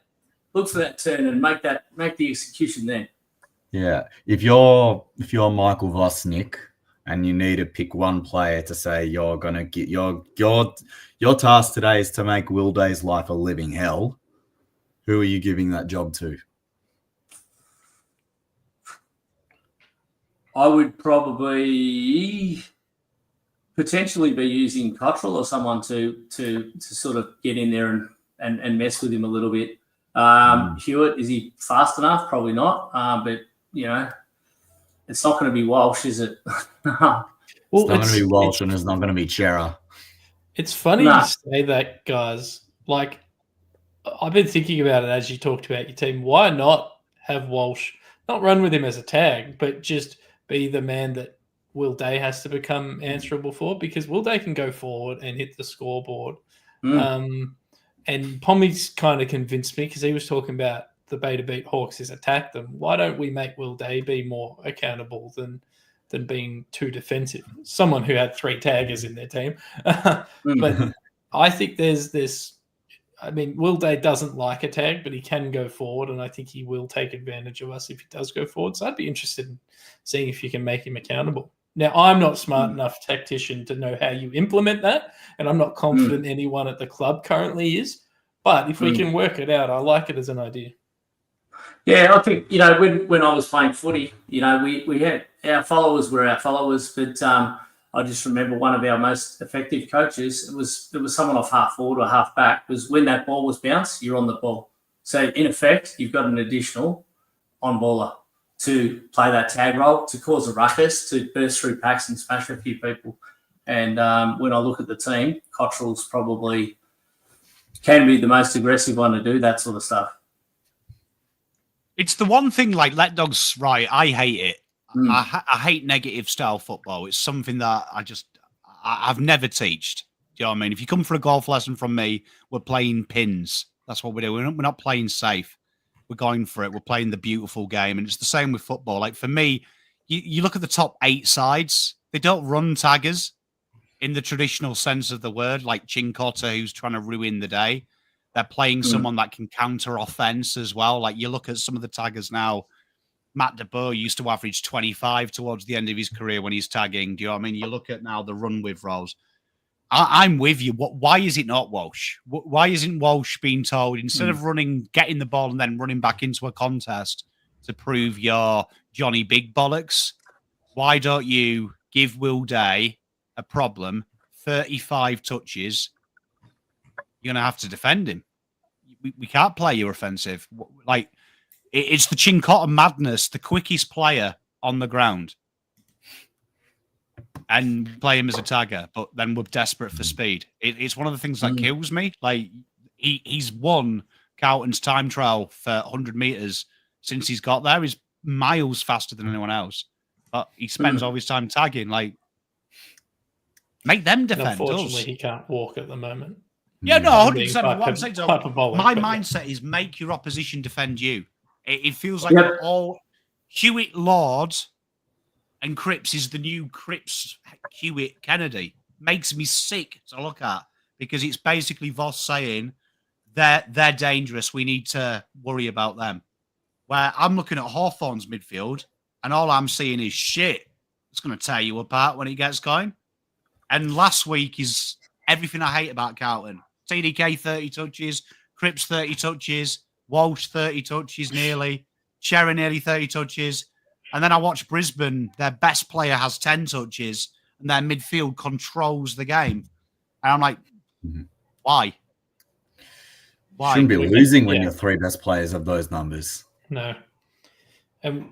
Look for that turn and make the execution then. Yeah, if you're Michael Voss, Nick, and you need to pick one player to say you're gonna get your task today is to make Will Day's life a living hell, who are you giving that job to? I would probably potentially be using Cottrell or someone to sort of get in there and mess with him a little bit. Hewitt, is he fast enough? Probably not. But, it's not going to be Walsh, is it? Well, it's not going to be Walsh and it's not going to be Chera. It's funny you say that, guys. Like, I've been thinking about it as you talked about your team. Why not have Walsh not run with him as a tag, but just be the man that Will Day has to become answerable for? Because Will Day can go forward and hit the scoreboard. And Pommy's kind of convinced me because he was talking about the Bay to beat Hawks is attack them. Why don't we make Will Day be more accountable than being too defensive? Someone who had 3 taggers in their team. But I think there's this. I mean, Will Day doesn't like a tag, but he can go forward, and I think he will take advantage of us if he does go forward. So I'd be interested in seeing if you can make him accountable. Now, I'm not smart enough tactician to know how you implement that, and I'm not confident anyone at the club currently is. But if we can work it out, I like it as an idea. Yeah, I think, when I was playing footy, we had our followers were our followers, but I just remember one of our most effective coaches, it was someone off half forward or half back, was when that ball was bounced, you're on the ball. So in effect, you've got an additional on-baller to play that tag role, to cause a ruckus, to burst through packs and smash a few people. And when I look at the team, Cottrell's probably can be the most aggressive one to do that sort of stuff. It's the one thing, like, let dogs, right, I hate it. I hate negative style football. It's something that I've never teached. Do you know what I mean? If you come for a golf lesson from me, we're playing pins. That's what we're doing. We're not playing safe. We're going for it. We're playing the beautiful game. And it's the same with football. Like, for me, you look at the top 8 sides, they don't run taggers in the traditional sense of the word, like Chincotta, who's trying to ruin the day. They're playing someone that can counter offense as well. Like, you look at some of the taggers now. Matt DeBoer used to average 25 towards the end of his career when he's tagging. Do you know what I mean? You look at now the run with roles. I'm with you. Why is it not Walsh? Why isn't Walsh being told, instead of getting the ball and then running back into a contest to prove your Johnny Big Bollocks, why don't you give Will Day a problem, 35 touches, you're going to have to defend him. We can't play you offensive. Like, it's the Chincotta madness, the quickest player on the ground, and play him as a tagger, but then we're desperate for speed. It's one of the things that kills me. Like, he's won Carlton's time trial for 100 meters since he's got there. He's miles faster than anyone else, but he spends all his time tagging. Like, make them defend. Unfortunately, he can't walk at the moment. Yeah, no, 100%. What I'm saying, my mindset is make your opposition defend you. It feels like all Hewitt, Lord, and Cripps is the new Cripps, Hewitt, Kennedy. Makes me sick to look at, because it's basically Voss saying they're dangerous. We need to worry about them. Where I'm looking at Hawthorn's midfield, and all I'm seeing is shit. It's going to tear you apart when it gets going. And last week is everything I hate about Carlton. TDK 30 touches, Cripps 30 touches, Walsh 30 touches nearly, Chera nearly 30 touches. And then I watch Brisbane, their best player has 10 touches, and their midfield controls the game. And I'm like, why? Shouldn't be losing when your 3 best players have those numbers. No. And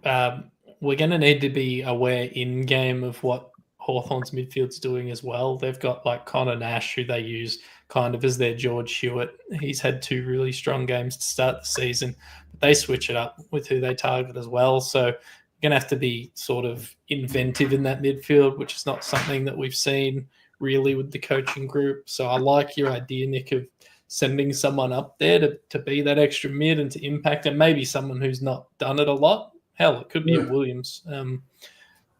we're going to need to be aware in-game of what Hawthorn's midfield's doing as well. They've got like Connor Nash, who they use kind of as their George Hewitt. He's had 2 really strong games to start the season, but they switch it up with who they target as well. So you're going to have to be sort of inventive in that midfield, which is not something that we've seen really with the coaching group. So I like your idea, Nick, of sending someone up there to be that extra mid and to impact, and maybe someone who's not done it a lot. Hell, it could be a Williams.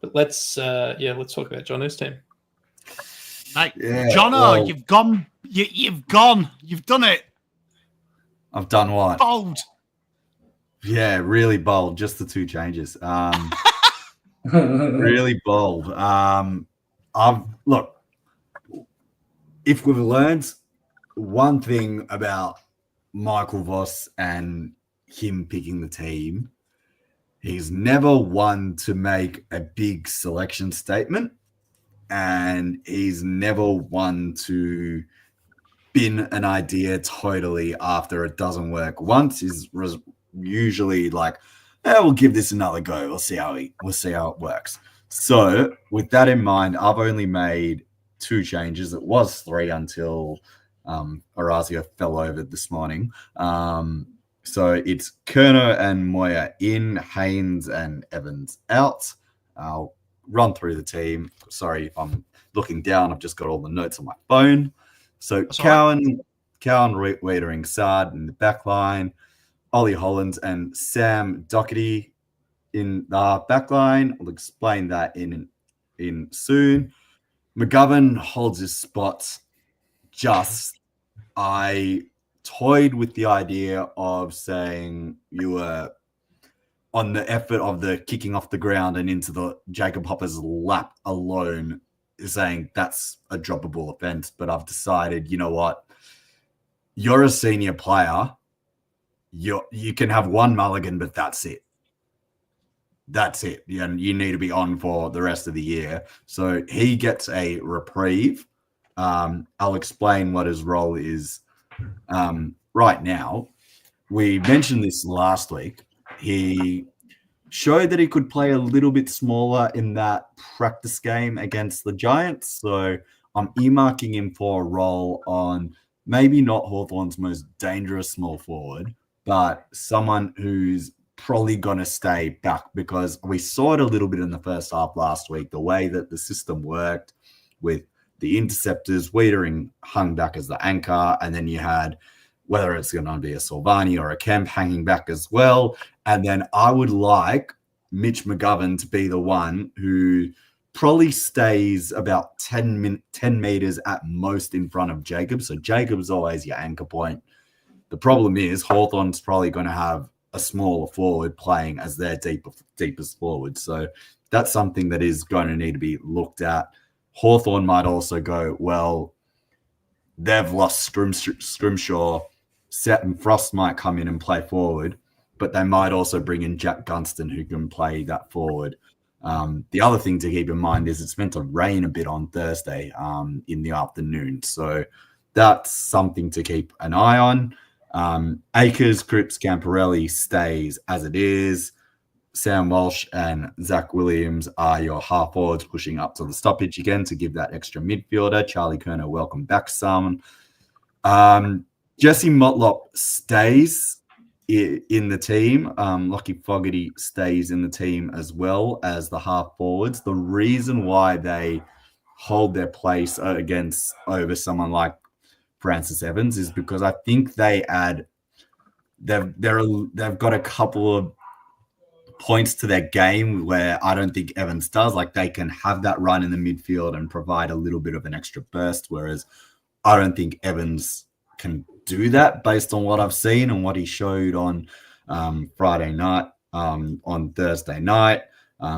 But let's talk about Jono's team. Mate, Jono, you've gone. You've gone. You've done it. I've done what? Bold. Yeah, really bold. Just the 2 changes. Really bold. Look, if we've learned one thing about Michael Voss and him picking the team, he's never one to make a big selection statement, and he's never one to bin an idea totally after it doesn't work once. He's usually like, we'll give this another go. We'll see how it works. So with that in mind, I've only made 2 changes. It was 3 until Orazio fell over this morning. So it's Kerner and Moya in, Haynes and Evans out. I'll run through the team. Sorry if I'm looking down. I've just got all the notes on my phone. So Cowan, Wiedering, Sard in the back line, Ollie Hollands and Sam Doherty in the back line. I'll explain that in soon. McGovern holds his spot. I toyed with the idea of saying you were on the effort of the kicking off the ground and into the Jacob Hopper's lap alone, saying that's a droppable offense. But I've decided, you know what? You're a senior player. You can have 1 mulligan, but that's it. That's it. And you need to be on for the rest of the year. So he gets a reprieve. I'll explain what his role is right now. We mentioned this last week. He showed that he could play a little bit smaller in that practice game against the Giants. So I'm earmarking him for a role on maybe not Hawthorn's most dangerous small forward, but someone who's probably going to stay back, because we saw it a little bit in the first half last week, the way that the system worked with the interceptors. Wiedering hung back as the anchor, and then you had whether it's going to be a Silvani or a Kemp hanging back as well. And then I would like Mitch McGovern to be the one who probably stays about 10 meters at most in front of Jacob. So Jacob's always your anchor point. The problem is Hawthorn's probably going to have a smaller forward playing as their deepest forward. So that's something that is going to need to be looked at. Hawthorn might also go, well, they've lost Scrimshaw. Seton Frost might come in and play forward, but they might also bring in Jack Gunston, who can play that forward. The other thing to keep in mind is it's meant to rain a bit on Thursday in the afternoon. So that's something to keep an eye on. Akers, Cripps, Camporelli stays as it is. Sam Walsh and Zach Williams are your half forwards pushing up to the stoppage again to give that extra midfielder. Charlie Kerner, welcome back some. Jesse Motlop stays in the team. Lockie Fogarty stays in the team as well as the half forwards. The reason why they hold their place over someone like Francis Evans is because I think they've got a couple of points to their game where I don't think Evans does. Like, they can have that run in the midfield and provide a little bit of an extra burst, whereas I don't think Evans can do that based on what I've seen and what he showed on Friday night, on Thursday night.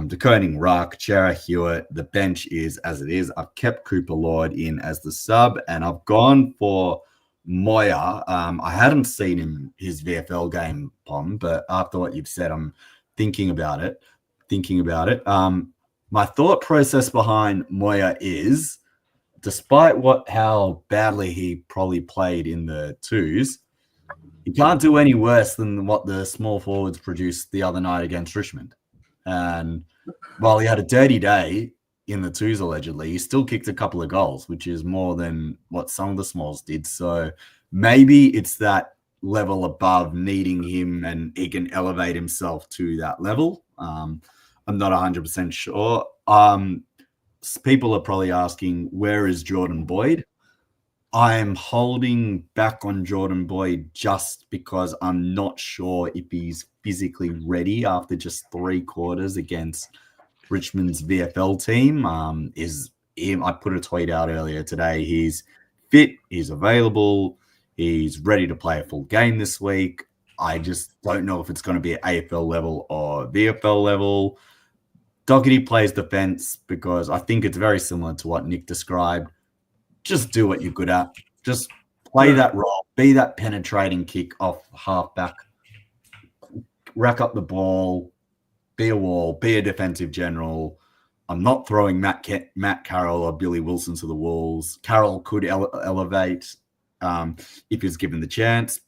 De Koning, Ruck, Chera, Hewitt. The bench is as it is. I've kept Cooper Lloyd in as the sub, and I've gone for Moya. I hadn't seen his VFL game, Pom, but after what you've said, I'm thinking about it. My thought process behind Moya is, despite how badly he probably played in the twos, he can't do any worse than what the small forwards produced the other night against Richmond. And while he had a dirty day in the twos, allegedly, he still kicked a couple of goals, which is more than what some of the smalls did. So maybe it's that level above needing him and he can elevate himself to that level. I'm not 100% sure. People are probably asking, where is Jordan Boyd? I am holding back on Jordan Boyd just because I'm not sure if he's physically ready after just 3 quarters against Richmond's VFL team. I put a tweet out earlier today. He's fit, he's available, he's ready to play a full game this week. I just don't know if it's going to be at AFL level or VFL level. Doherty plays defense because I think it's very similar to what Nick described. Just do what you're good at. Just play that role. Be that penetrating kick off halfback. Rack up the ball. be a wall, be a defensive general. I'm not throwing Matt Carroll or Billy Wilson to the wolves. Carroll could elevate if he's given the chance,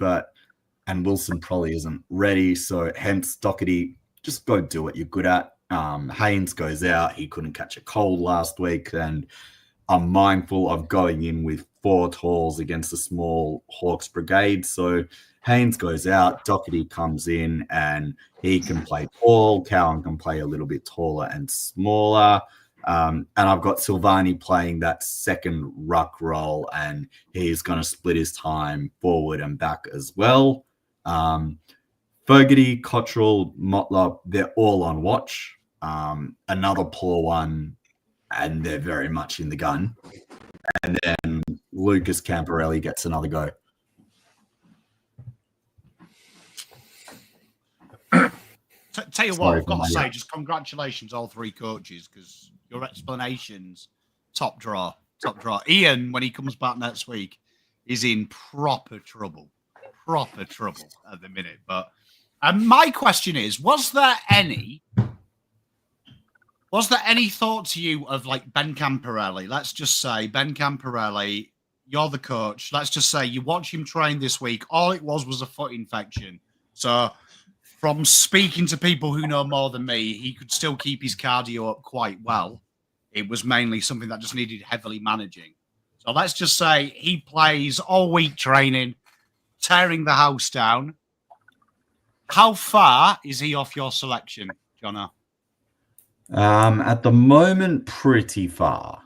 and Wilson probably isn't ready. So hence Doherty, just go do what you're good at. Haynes goes out. He couldn't catch a cold last week, and I'm mindful of going in with 4 talls against a small Hawks brigade. So Haynes goes out, Doherty comes in, and he can play tall. Cowan can play a little bit taller and smaller. And I've got Silvani playing that second ruck role, and he's going to split his time forward and back as well. Fogarty, Cottrell, Motlop, they're all on watch. Another poor one, and they're very much in the gun. And then Lucas Camporelli gets another go. Tell you what, I've got to say, just congratulations, all 3 coaches, because your explanations, top draw. Ian, when he comes back next week, is in proper trouble at the minute. But my question is, was there any thought to you of like Ben Camporelli? Let's just say Ben Camporelli, you're the coach. Let's just say you watch him train this week. All it was a foot infection. So from speaking to people who know more than me, he could still keep his cardio up quite well. It was mainly something that just needed heavily managing. So let's just say he plays all week training, tearing the house down. How far is he off your selection, Jono? At the moment, pretty far.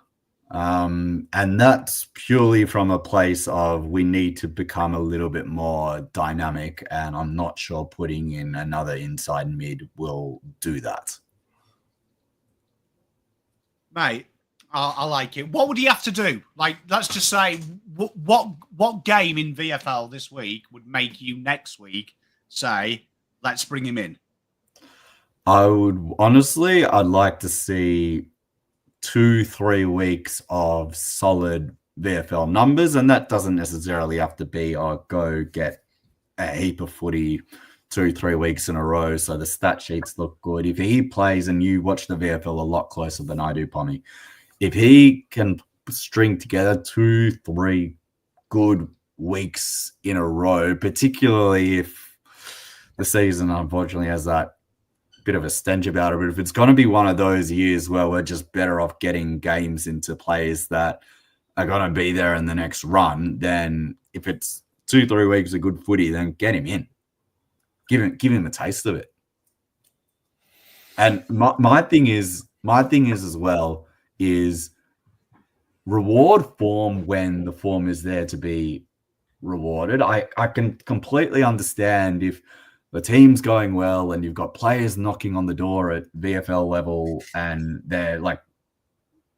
And that's purely from a place of we need to become a little bit more dynamic, and I'm not sure putting in another inside mid will do that. Mate, I like it. What would he have to do? Like, let's just say, what game in VFL this week would make you next week say, let's bring him in? I'd like to see 2-3 weeks of solid VFL numbers, and that doesn't necessarily have to be go get a heap of footy 2-3 weeks in a row so the stat sheets look good. If he plays, and you watch the VFL a lot closer than I do, Pommy, if he can string together 2-3 good weeks in a row, particularly if the season unfortunately has that bit of a stench about it, but if it's going to be one of those years where we're just better off getting games into players that are going to be there in the next run, then if it's 2-3 weeks of good footy, then get him in. Give him a taste of it. And my thing is as well is reward form when the form is there to be rewarded. I can completely understand if the team's going well and you've got players knocking on the door at VFL level and they're like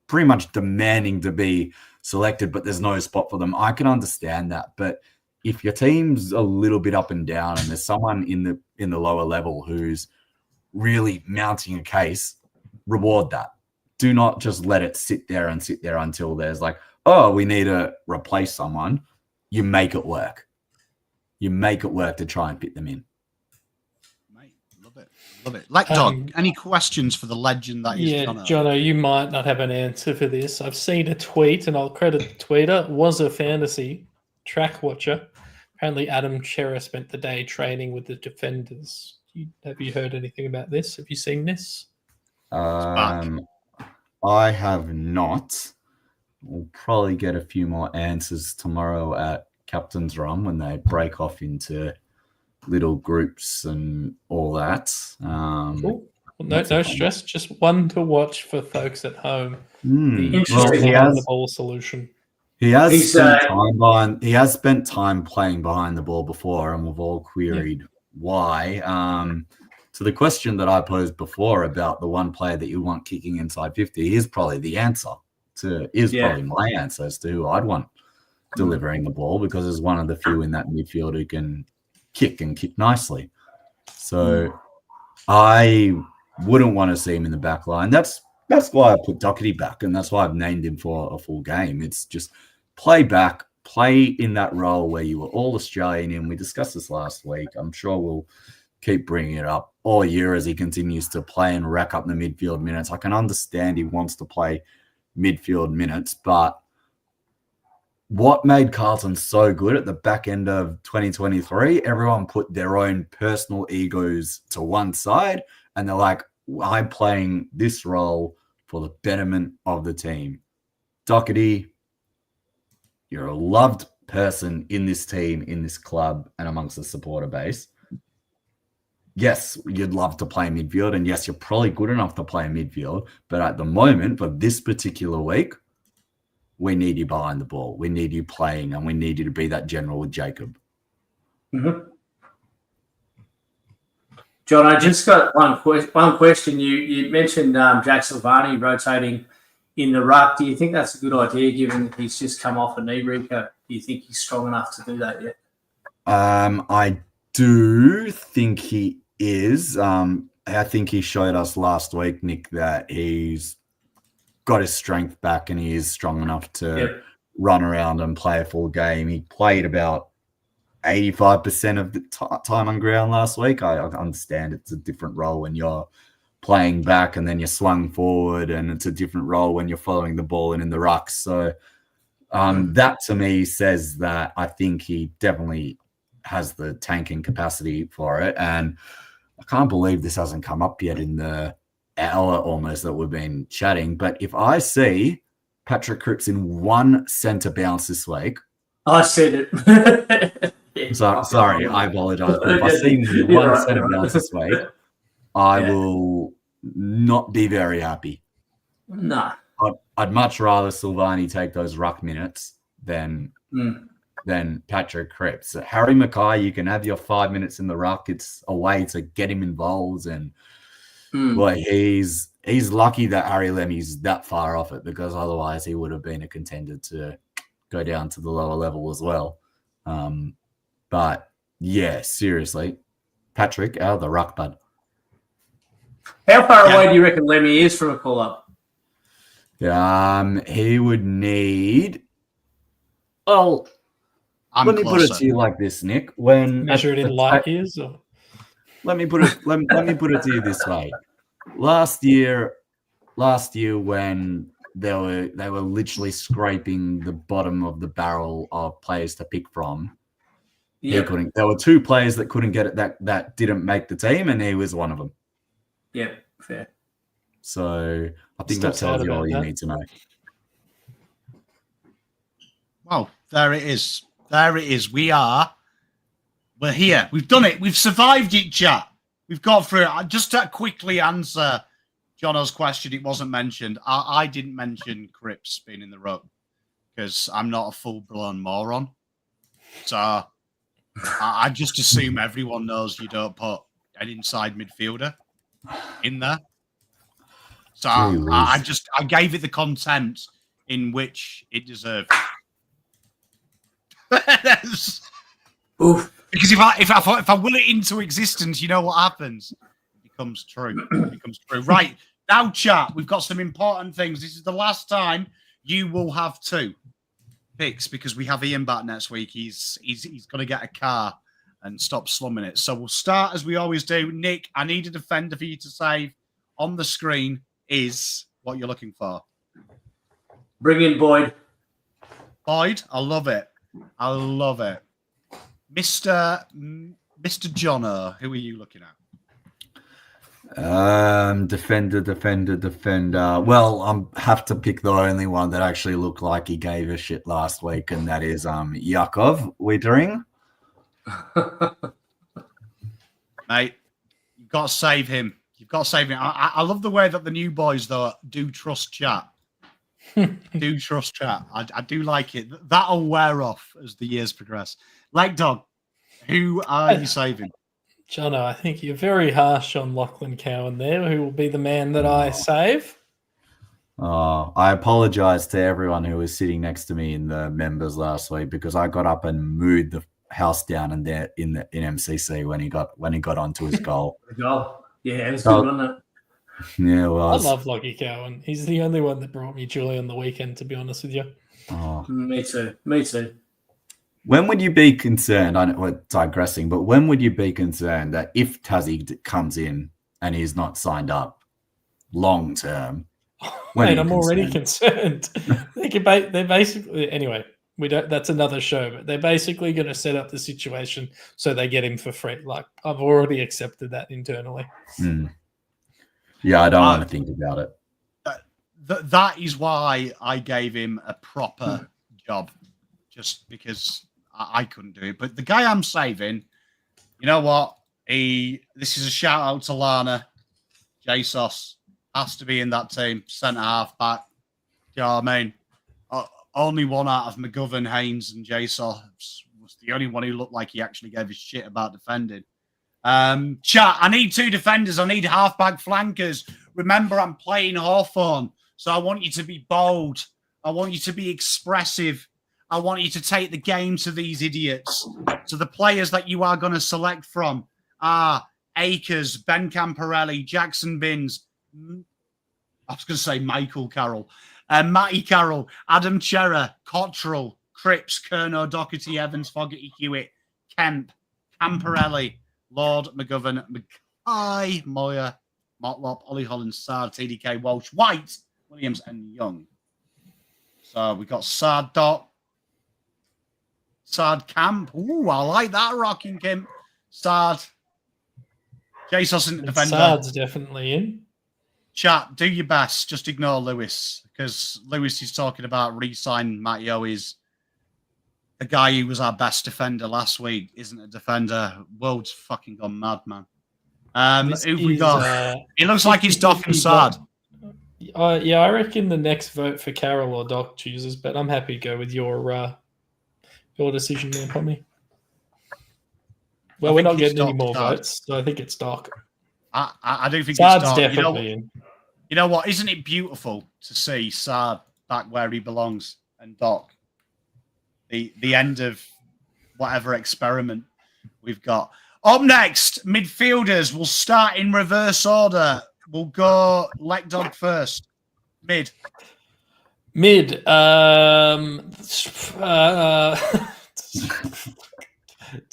pretty much demanding to be selected, but there's no spot for them. I can understand that. But if your team's a little bit up and down and there's someone in the lower level who's really mounting a case, reward that. Do not just let it sit there until there's like, oh, we need to replace someone. You make it work. You make it work to try and fit them in. Love it. Like Dog, any questions for the legend that is Jono? Jono, you might not have an answer for this. I've seen a tweet, and I'll credit the tweeter, was a fantasy track watcher. Apparently Adam Chera spent the day training with the defenders. Have you heard anything about this? Have you seen this? I have not. We'll probably get a few more answers tomorrow at Captain's Run when they break off into little groups and all that. Cool. Well, no stress. Just one to watch for folks at home. The ball solution. He has spent time playing behind the ball before, and we've all queried why. So the question that I posed before about the one player that you want kicking inside 50 is probably the answer. Probably my answer as to who I'd want delivering the ball, because it's one of the few in that midfield who can kick and kick nicely. So I wouldn't want to see him in the back line. That's why I put Doherty back, and that's why I've named him for a full game. It's just play back, play in that role where you were all Australian in. We discussed this last week. I'm sure we'll keep bringing it up all year as he continues to play and rack up the midfield minutes. I can understand he wants to play midfield minutes, but what made Carlton so good at the back end of 2023, everyone put their own personal egos to one side, and they're like, I'm playing this role for the betterment of the team. Doherty, you're a loved person in this team, in this club, and amongst the supporter base. Yes, you'd love to play midfield, and yes, you're probably good enough to play midfield, but at the moment, for this particular week, we need you behind the ball. We need you playing, and we need you to be that general with Jacob. Mm-hmm. John, I just got one question. You mentioned Jack Silvani rotating in the ruck. Do you think that's a good idea, given that he's just come off a knee recap? Do you think he's strong enough to do that yet? I do think he is. I think he showed us last week, Nick, that he's got his strength back and he is strong enough to run around and play a full game. He played about 85% of the time on ground last week. I understand it's a different role when you're playing back and then you're swung forward, and it's a different role when you're following the ball and in the ruck. So that to me says that I think he definitely has the tanking capacity for it. And I can't believe this hasn't come up yet in the hour almost that we've been chatting. But if I see Patrick Cripps in one centre bounce this week, I said it. So, sorry, I apologize. But if I see him in one centre bounce this week, I will not be very happy. No. I'd much rather Silvani take those ruck minutes than Patrick Cripps. Harry Mackay, you can have your 5 minutes in the ruck. It's a way to get him involved, and well, he's lucky that Harry Lemmy's that far off it, because otherwise he would have been a contender to go down to the lower level as well. But yeah, seriously, Patrick, out of the ruck, bud. How far away do you reckon Lemmy is from a call-up? He would need. Well, let me put it to you like this, Nick. When measured in light years, or? Let me put it. Let me put it to you this way. Last year, when they were literally scraping the bottom of the barrel of players to pick from. He couldn't. There were two players that couldn't get it that didn't make the team, and he was one of them. Yeah, fair. So I think that tells you all you need to know. Well, there it is. There it is. We're here. We've done it. We've survived it, chat. We've got through it. Just to quickly answer Jono's question, it wasn't mentioned. I didn't mention Cripps being in the ruck because I'm not a full-blown moron. So I just assume everyone knows you don't put an inside midfielder in there. So I gave it the content in which it deserved. Oof. Because if I will it into existence, you know what happens? It becomes true. It becomes true. Right now, chat. We've got some important things. This is the last time you will have two picks because we have Ian back next week. He's going to get a car and stop slumming it. So we'll start as we always do. Nick, I need a defender for you to save. On the screen is what you're looking for. Bring in Boyd. Boyd, I love it. I love it. Mr. Jono, who are you looking at? Defender. Well, I have to pick the only one that actually looked like he gave a shit last week, and that is Yakov Wittering. Mate, you've got to save him. You've got to save him. I love the way that the new boys, though, do trust chat. Do trust chat. I do like it. That'll wear off as the years progress. Lake Dog, who are you saving? Jono, I think you're very harsh on Lachlan Cowan there, who will be the man that I save. I apologize to everyone who was sitting next to me in the members last week because I got up and mooed the house down in MCC when he got onto his goal. Yeah, it was good, wasn't it? Yeah, well, I love Lockie Cowan. He's the only one that brought me joy on the weekend, to be honest with you. Oh. Me too. When would you be concerned? I know we're digressing, but when would you be concerned that if Tassie comes in and he's not signed up long term? Mate, I'm already concerned. They're basically anyway. We don't. That's another show, but they're basically going to set up the situation so they get him for free. Like I've already accepted that internally. Yeah, I don't want to think about it. That is why I gave him a proper job, just because I couldn't do it. But the guy I'm saving, you know what? This is a shout out to Lana. Jesus has to be in that team. Centre half back. You know what I mean? Only one out of McGovern, Haynes, and Jesus was the only one who looked like he actually gave a shit about defending. Chat, I need 2 defenders. I need half-back flankers. Remember, I'm playing Hawthorn, so I want you to be bold. I want you to be expressive. I want you to take the game to these idiots. So the players that you are going to select from are Akers, Ben Camporelli, Jackson Binns, I was going to say Michael Carroll, Matty Carroll, Adam Chera, Cottrell, Cripps, Kerno, Doherty, Evans, Fogarty, Hewitt, Kemp, Camporelli, Lord, McGovern, Mackay, Moyer, Motlop, Ollie Holland, Sard, TDK, Walsh, White, Williams, and Young. So we've got Sard Doc, Sard Camp. Ooh, I like that rocking Kemp. Sard. Jesus in the defender. Sard's definitely in. Chat, do your best. Just ignore Lewis, because Lewis is talking about re-signing Matty Owies. The guy who was our best defender last week isn't a defender. World's fucking gone mad, man. Who we got? It looks like it's Doc and Sard. Yeah, I reckon the next vote for Carroll or Doc chooses, but I'm happy to go with your decision there, Pommy. Well, we're not getting any more votes, so I think it's Doc. I do think Sard's it's Doc. definitely in. You know what? Isn't it beautiful to see Sard back where he belongs and Doc? The end of whatever experiment we've got. Up next, midfielders. We'll start in reverse order. We'll go Lek Dog first. Mid. Tom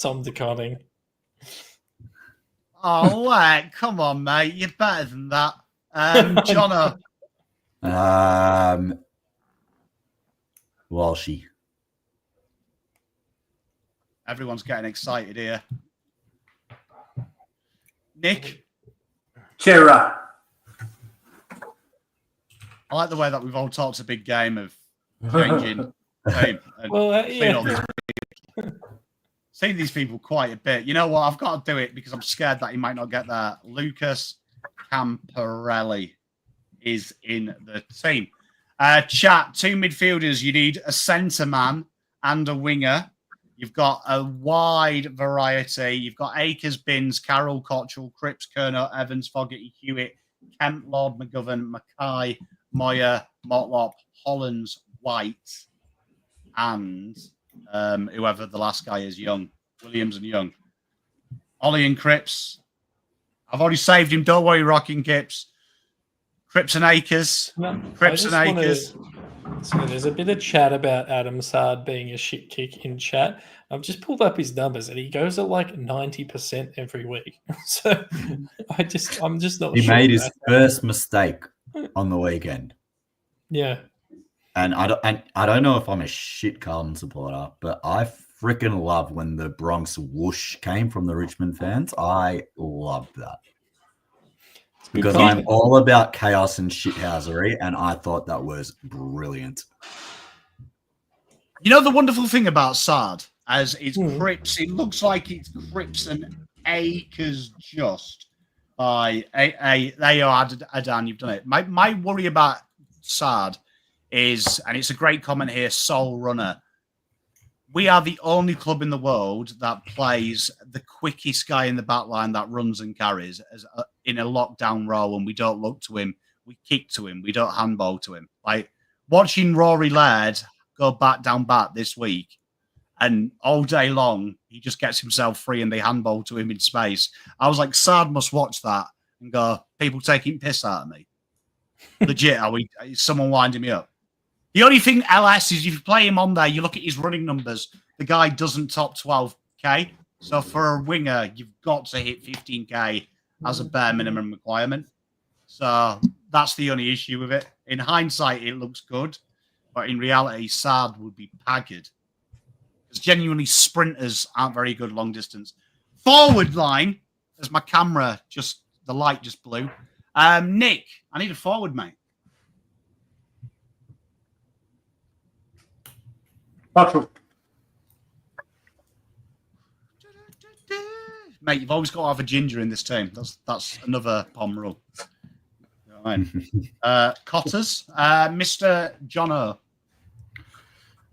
DeConning. Oh, Lek, come on, mate. You're better than that. Jono. Walshy. Everyone's getting excited here. Nick. Chera. I like the way that we've all talked a big game of changing team. Seen these people quite a bit. You know what? I've got to do it because I'm scared that he might not get there. Lucas Camporelli is in the team. Chat, 2 midfielders. You need a centre man and a winger. You've got a wide variety. You've got Akers, Binns, Carroll, Cottrell, Cripps, Kerno, Evans, Fogarty, Hewitt, Kemp, Lord, McGovern, Mackay, Moyer, Motlop, Hollands, White, and whoever the last guy is, Young. Williams and Young. Ollie and Cripps. I've already saved him. Don't worry, Rocking Kips. Cripps and Akers. Cripps and Akers. So there's a bit of chat about Adam Sard being a shit kick in chat. I've just pulled up his numbers and he goes at like 90% every week. So I'm just not He sure. made his first mistake on the weekend. Yeah. And I don't know if I'm a shit Carlton supporter, but I freaking love when the Bronx whoosh came from the Richmond fans. I loved that. Because I'm all about chaos and shithousery, and I thought that was brilliant. You know the wonderful thing about Sard, as it's Cripps, it looks like it's Cripps and Akers just by Adan, you've done it. My worry about Sard is, and it's a great comment here, Soul Runner. We are the only club in the world that plays the quickest guy in the back line that runs and carries in a lockdown row, and we don't look to him. We kick to him. We don't handball to him. Like watching Rory Laird go down back this week, and all day long he just gets himself free and they handball to him in space. I was like, Sard must watch that and go, people taking piss out of me. Legit, is someone winding me up? The only thing, LS, is if you play him on there, you look at his running numbers, the guy doesn't top 12K. So for a winger, you've got to hit 15K as a bare minimum requirement. So that's the only issue with it. In hindsight, it looks good. But in reality, Saad would be haggard. Because genuinely, sprinters aren't very good long distance. Forward line, as my camera the light just blew. Nick, I need a forward, mate. Patrick. Mate, you've always got to have a ginger in this team. That's another Pom rule. Right. Cotters, Mr. Jono.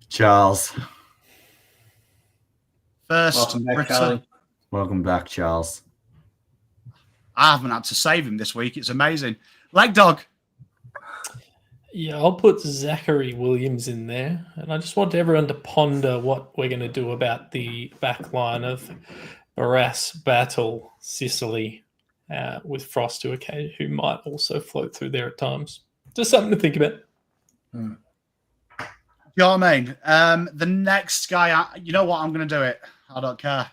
Charles. First, Welcome back, Charles. I haven't had to save him this week. It's amazing. Leg dog. Yeah, I'll put Zachary Williams in there. And I just want everyone to ponder what we're going to do about the back line of Barras, Battle, Sicily, with Frost, who might also float through there at times. Just something to think about. You know what I mean? The next guy, you know what? I'm going to do it. I don't care.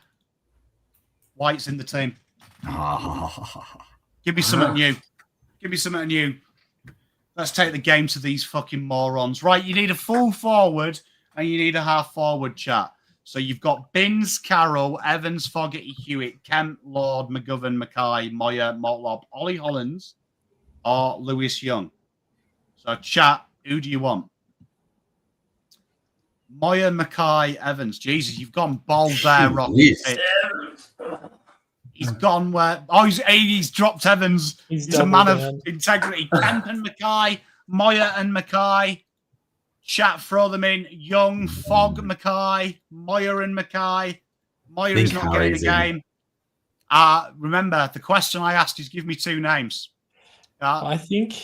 White's in the team. Give me something new. Give me something new. Let's take the game to these fucking morons. Right, you need a full forward and you need a half forward, chat. So you've got Binns, Carroll, Evans, Fogarty, Hewitt, Kemp, Lord, McGovern, Mackay, Moyer, Motlop, Ollie Hollins, or Lewis Young. So chat, who do you want? Moyer, Mackay, Evans. Jesus, you've gone bald there, Rock. He's gone where... Oh, he's dropped Evans. He's a man of integrity. Kemp and Mackay, Moyer and Mackay. Chat, throw them in. Young, Fogg, Mackay, Moyer and Mackay. Moyer is not getting the game. Remember, the question I asked is give me two names. I think...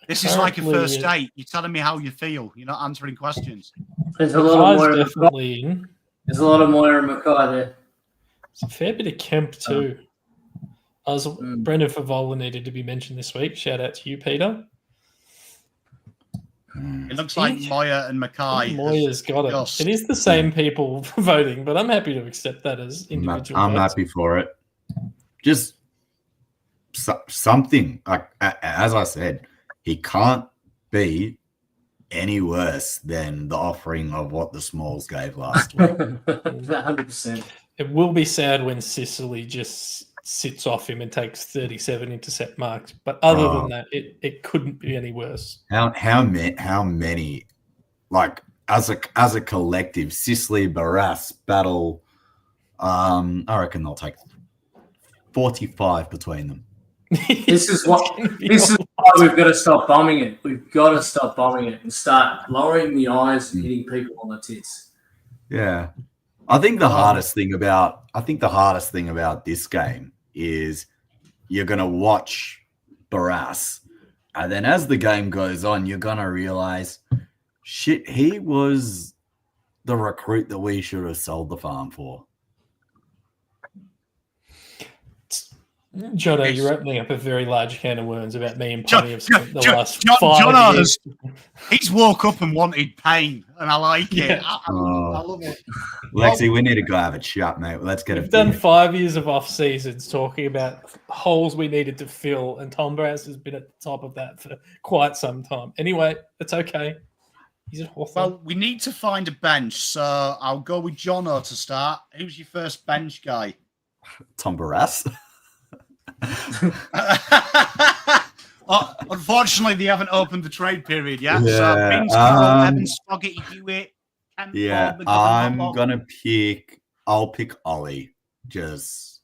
This is like a first date. You're telling me how you feel. You're not answering questions. There's a lot of Moyer. Definitely in. There's a lot of Moyer and Mackay there. It's a fair bit of Kemp too. Brendan Favola needed to be mentioned this week. Shout out to you, Peter. It looks like Moyer and Mackay. Moyer's got it. It is the same people voting, but I'm happy to accept that as individual. I'm happy for it. Just something like, as I said, he can't be any worse than the offering of what the Smalls gave last week. 100%. It will be sad when Sicily just sits off him and takes 37 intercept marks. But other than that, it couldn't be any worse. How many, like as a collective, Sicily, Barras, Battle, I reckon they'll take 45 between them. This is why we've got to stop bombing it. We've got to stop bombing it and start lowering the eyes and hitting people on the tits. Yeah. I think the hardest thing about this game is you're going to watch Barras, and then as the game goes on, you're going to realize, shit, he was the recruit that we should have sold the farm for. Jono, you're opening up a very large can of worms about me and Pommy have spent the last 5 years. He's woke up and wanted pain, and I like it. I love it. Lexi, we need to go have a chat, mate. Let's get We've done 5 years of off seasons talking about holes we needed to fill, and Tom Barras has been at the top of that for quite some time. Anyway, it's okay. He's at Hawthorn. Well, we need to find a bench, so I'll go with Jono to start. Who's your first bench guy? Tom Barras. Unfortunately, they haven't opened the trade period yet. Yeah, so Vince Carroll, Evans, Fogarty, Hewitt, yeah, I'll pick Ollie. Just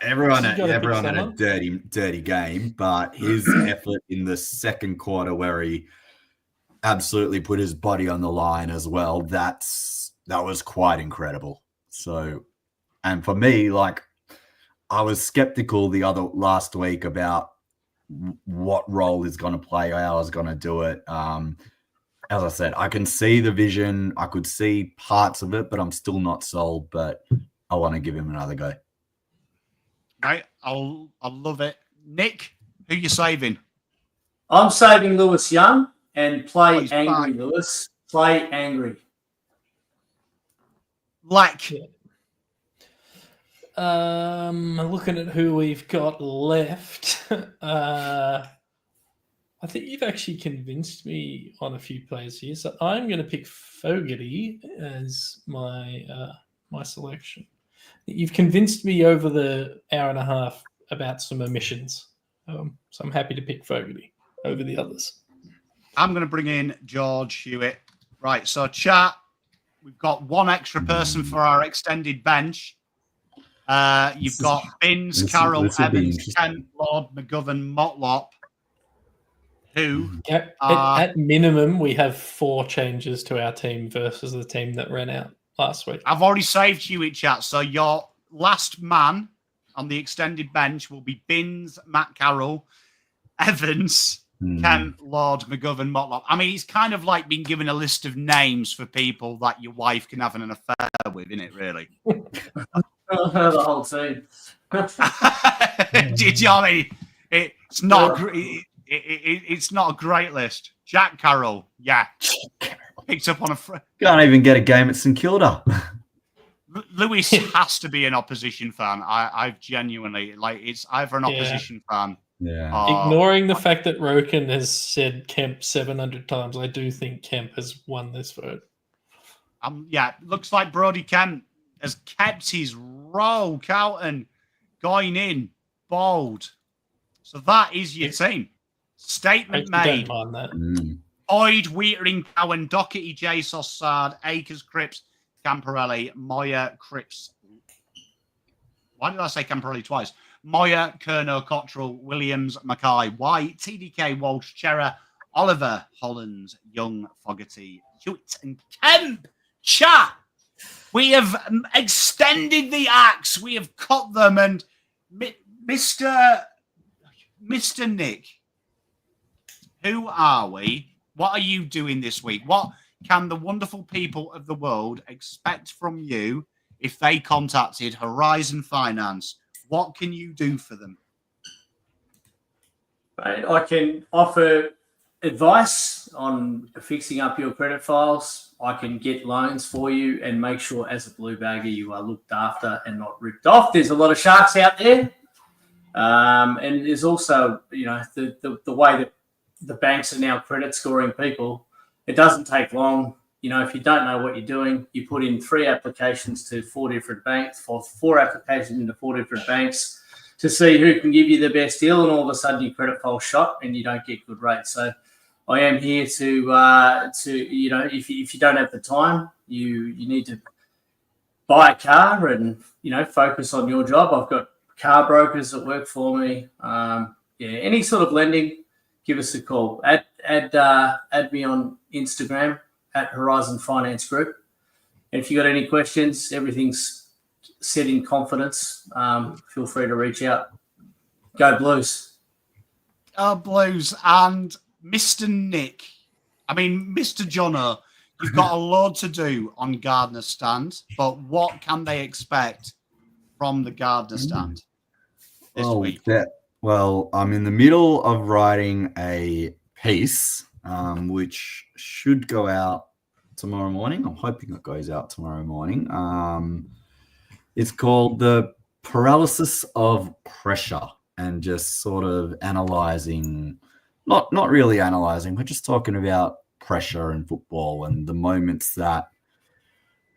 everyone had a dirty game, but his effort in the second quarter where he absolutely put his body on the line as well, that was quite incredible. So, and for me, like, I was skeptical last week about what role he's going to play, how I was going to do it. As I said, I can see the vision. I could see parts of it, but I'm still not sold. But I want to give him another go. Right, I love it. Nick, who you saving? I'm saving Lewis Young. And play he's angry, back. Lewis. Play angry. Like, Looking at who we've got left, I think you've actually convinced me on a few players here. So I'm going to pick Fogarty as my my selection. You've convinced me over the hour and a half about some omissions. So I'm happy to pick Fogarty over the others. I'm going to bring in George Hewitt. Right, so chat, we've got one extra person for our extended bench. You've got Binns, Carroll, this will be Evans, interesting. Kent, Lord, McGovern, Motlop, who At minimum, we have 4 changes to our team versus the team that ran out last week. I've already saved Hewitt, chat. So your last man on the extended bench will be Binns, Matt Carroll, Evans, Kent, Lord, McGovern, Motlop. I mean, it's kind of like being given a list of names for people that your wife can have an affair with, isn't it, really? The whole team. Do you know what I mean? It's not it's not a great list. Jack Carroll, yeah. Picked up on a... Can't even get a game at St Kilda. Lewis has to be an opposition fan. I've genuinely... it's either an opposition fan... Yeah. Ignoring the fact that Roken has said Kemp 700 times, I do think Kemp has won this vote. Looks like Brodie Kemp has kept his role. Carlton going in bold. So that is your team. Statement made. Don't mind that. Boyd, Wheatering, Cowan, Doherty, J. Sossard, Akers, Cripps, Camporelli, Moyer, Cripps. Why did I say Camporelli twice? Moyer, Kerno, Cottrell, Williams, Mackay, White, TDK, Walsh, Chera, Oliver, Hollands, Young, Fogarty, Hewitt, and Kemp. Chat. We have extended the axe. We have cut them. And Mr. Nick, who are we? What are you doing this week? What can the wonderful people of the world expect from you if they contacted Horizon Finance? What can you do for them? I can offer advice on fixing up your credit files. I can get loans for you and make sure as a blue bagger you are looked after and not ripped off. There's a lot of sharks out there. And there's also, the way that the banks are now credit scoring people. It doesn't take long. If you don't know what you're doing, you put in 3 applications to 4 different banks, 4 applications into 4 different banks to see who can give you the best deal, and all of a sudden your credit file's shot and you don't get good rates. So I am here to if you don't have the time, you need to buy a car and focus on your job. I've got car brokers that work for me. Any sort of lending, give us a call. Add me on Instagram at Horizon Finance Group. And if you got any questions, everything's said in confidence. Feel free to reach out. Go Blues. Blues. And Mr. Nick, Mr. Jono, you've got a lot to do on Gardner Stand, but what can they expect from the Gardner Stand this week? Well, I'm in the middle of writing a piece, which should go out tomorrow morning. I'm hoping it goes out tomorrow morning. It's called The Paralysis of Pressure, and just sort of analysing, not really analysing, but just talking about pressure in football and the moments that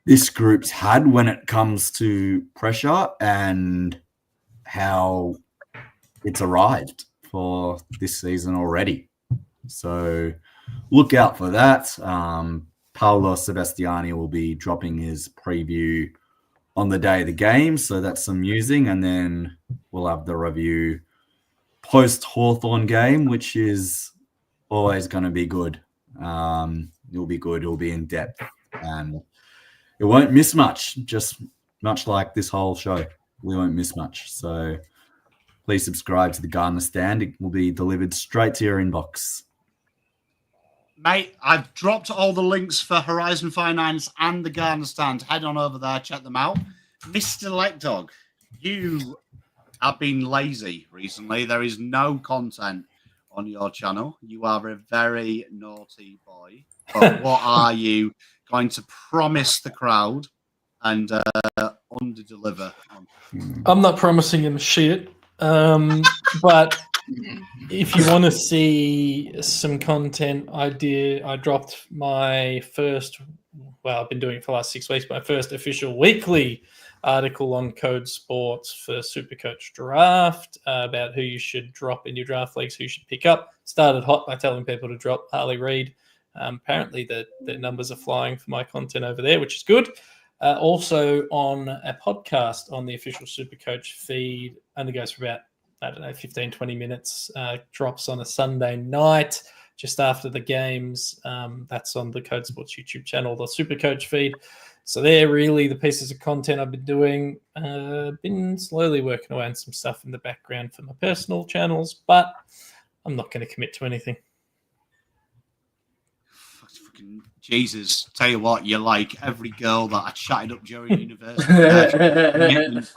this group's had when it comes to pressure and how it's arrived for this season already. So look out for that. Paolo Sebastiani will be dropping his preview on the day of the game, so that's amusing. And then we'll have the review post-Hawthorn game, which is always going to be good. It'll be good. It'll be in depth. And it won't miss much, just much like this whole show. We won't miss much. So please subscribe to the Gardner Stand. It will be delivered straight to your inbox. Mate, I've dropped all the links for Horizon Finance and the Gardner Stand. Head on over there, check them out. Mr. Leckdog, you have been lazy recently. There is no content on your channel. You are a very naughty boy. But what are you going to promise the crowd and under-deliver on? I'm not promising him shit, but if you want to see some content, I dropped my first, well, I've been doing it for the last 6 weeks, my first official weekly article on Code Sports for Supercoach Draft about who you should drop in your draft leagues, who you should pick up. Started hot by telling people to drop Harley Reid. Apparently the numbers are flying for my content over there, which is good. Also on a podcast on the official Supercoach feed, only goes for about, 15, 20 minutes, drops on a Sunday night just after the games. That's on the Code Sports YouTube channel, the Supercoach feed. So they're really the pieces of content I've been doing. Been slowly working away on some stuff in the background for my personal channels, but I'm not going to commit to anything. Fucking Jesus. Tell you what, you're like every girl that I chatted up during university.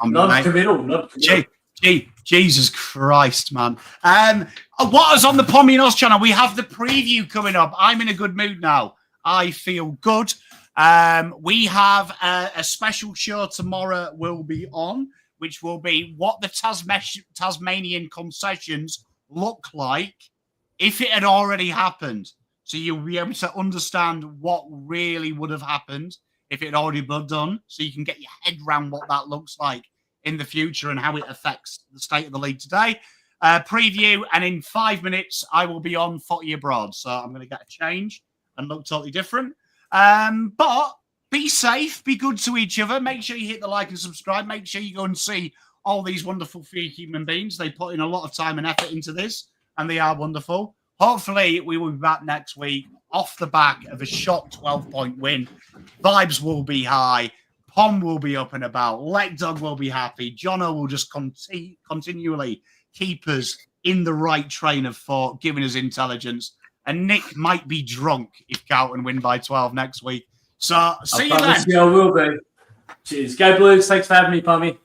Non-committal. Jesus Christ, man. What is on the Pommyinoz channel? We have the preview coming up. I'm in a good mood now. I feel good. We have a special show tomorrow will be on, which will be what the Tasmanian concessions look like if it had already happened. So you'll be able to understand what really would have happened if it had already been done. So you can get your head around what that looks like in the future and how it affects the state of the league today. Preview, and in 5 minutes, I will be on Footy Abroad. So I'm going to get a change and look totally different. But be safe, be good to each other. Make sure you hit the like and subscribe. Make sure you go and see all these wonderful free human beings. They put in a lot of time and effort into this, and they are wonderful. Hopefully, we will be back next week off the back of a shock 12-point win. Vibes will be high. Pom will be up and about. Let Dog will be happy. Jono will just continually keep us in the right train of thought, giving us intelligence. And Nick might be drunk if Carlton win by 12 next week. So, see you then. I will be. Cheers. Go Blues. Thanks for having me, Pommy.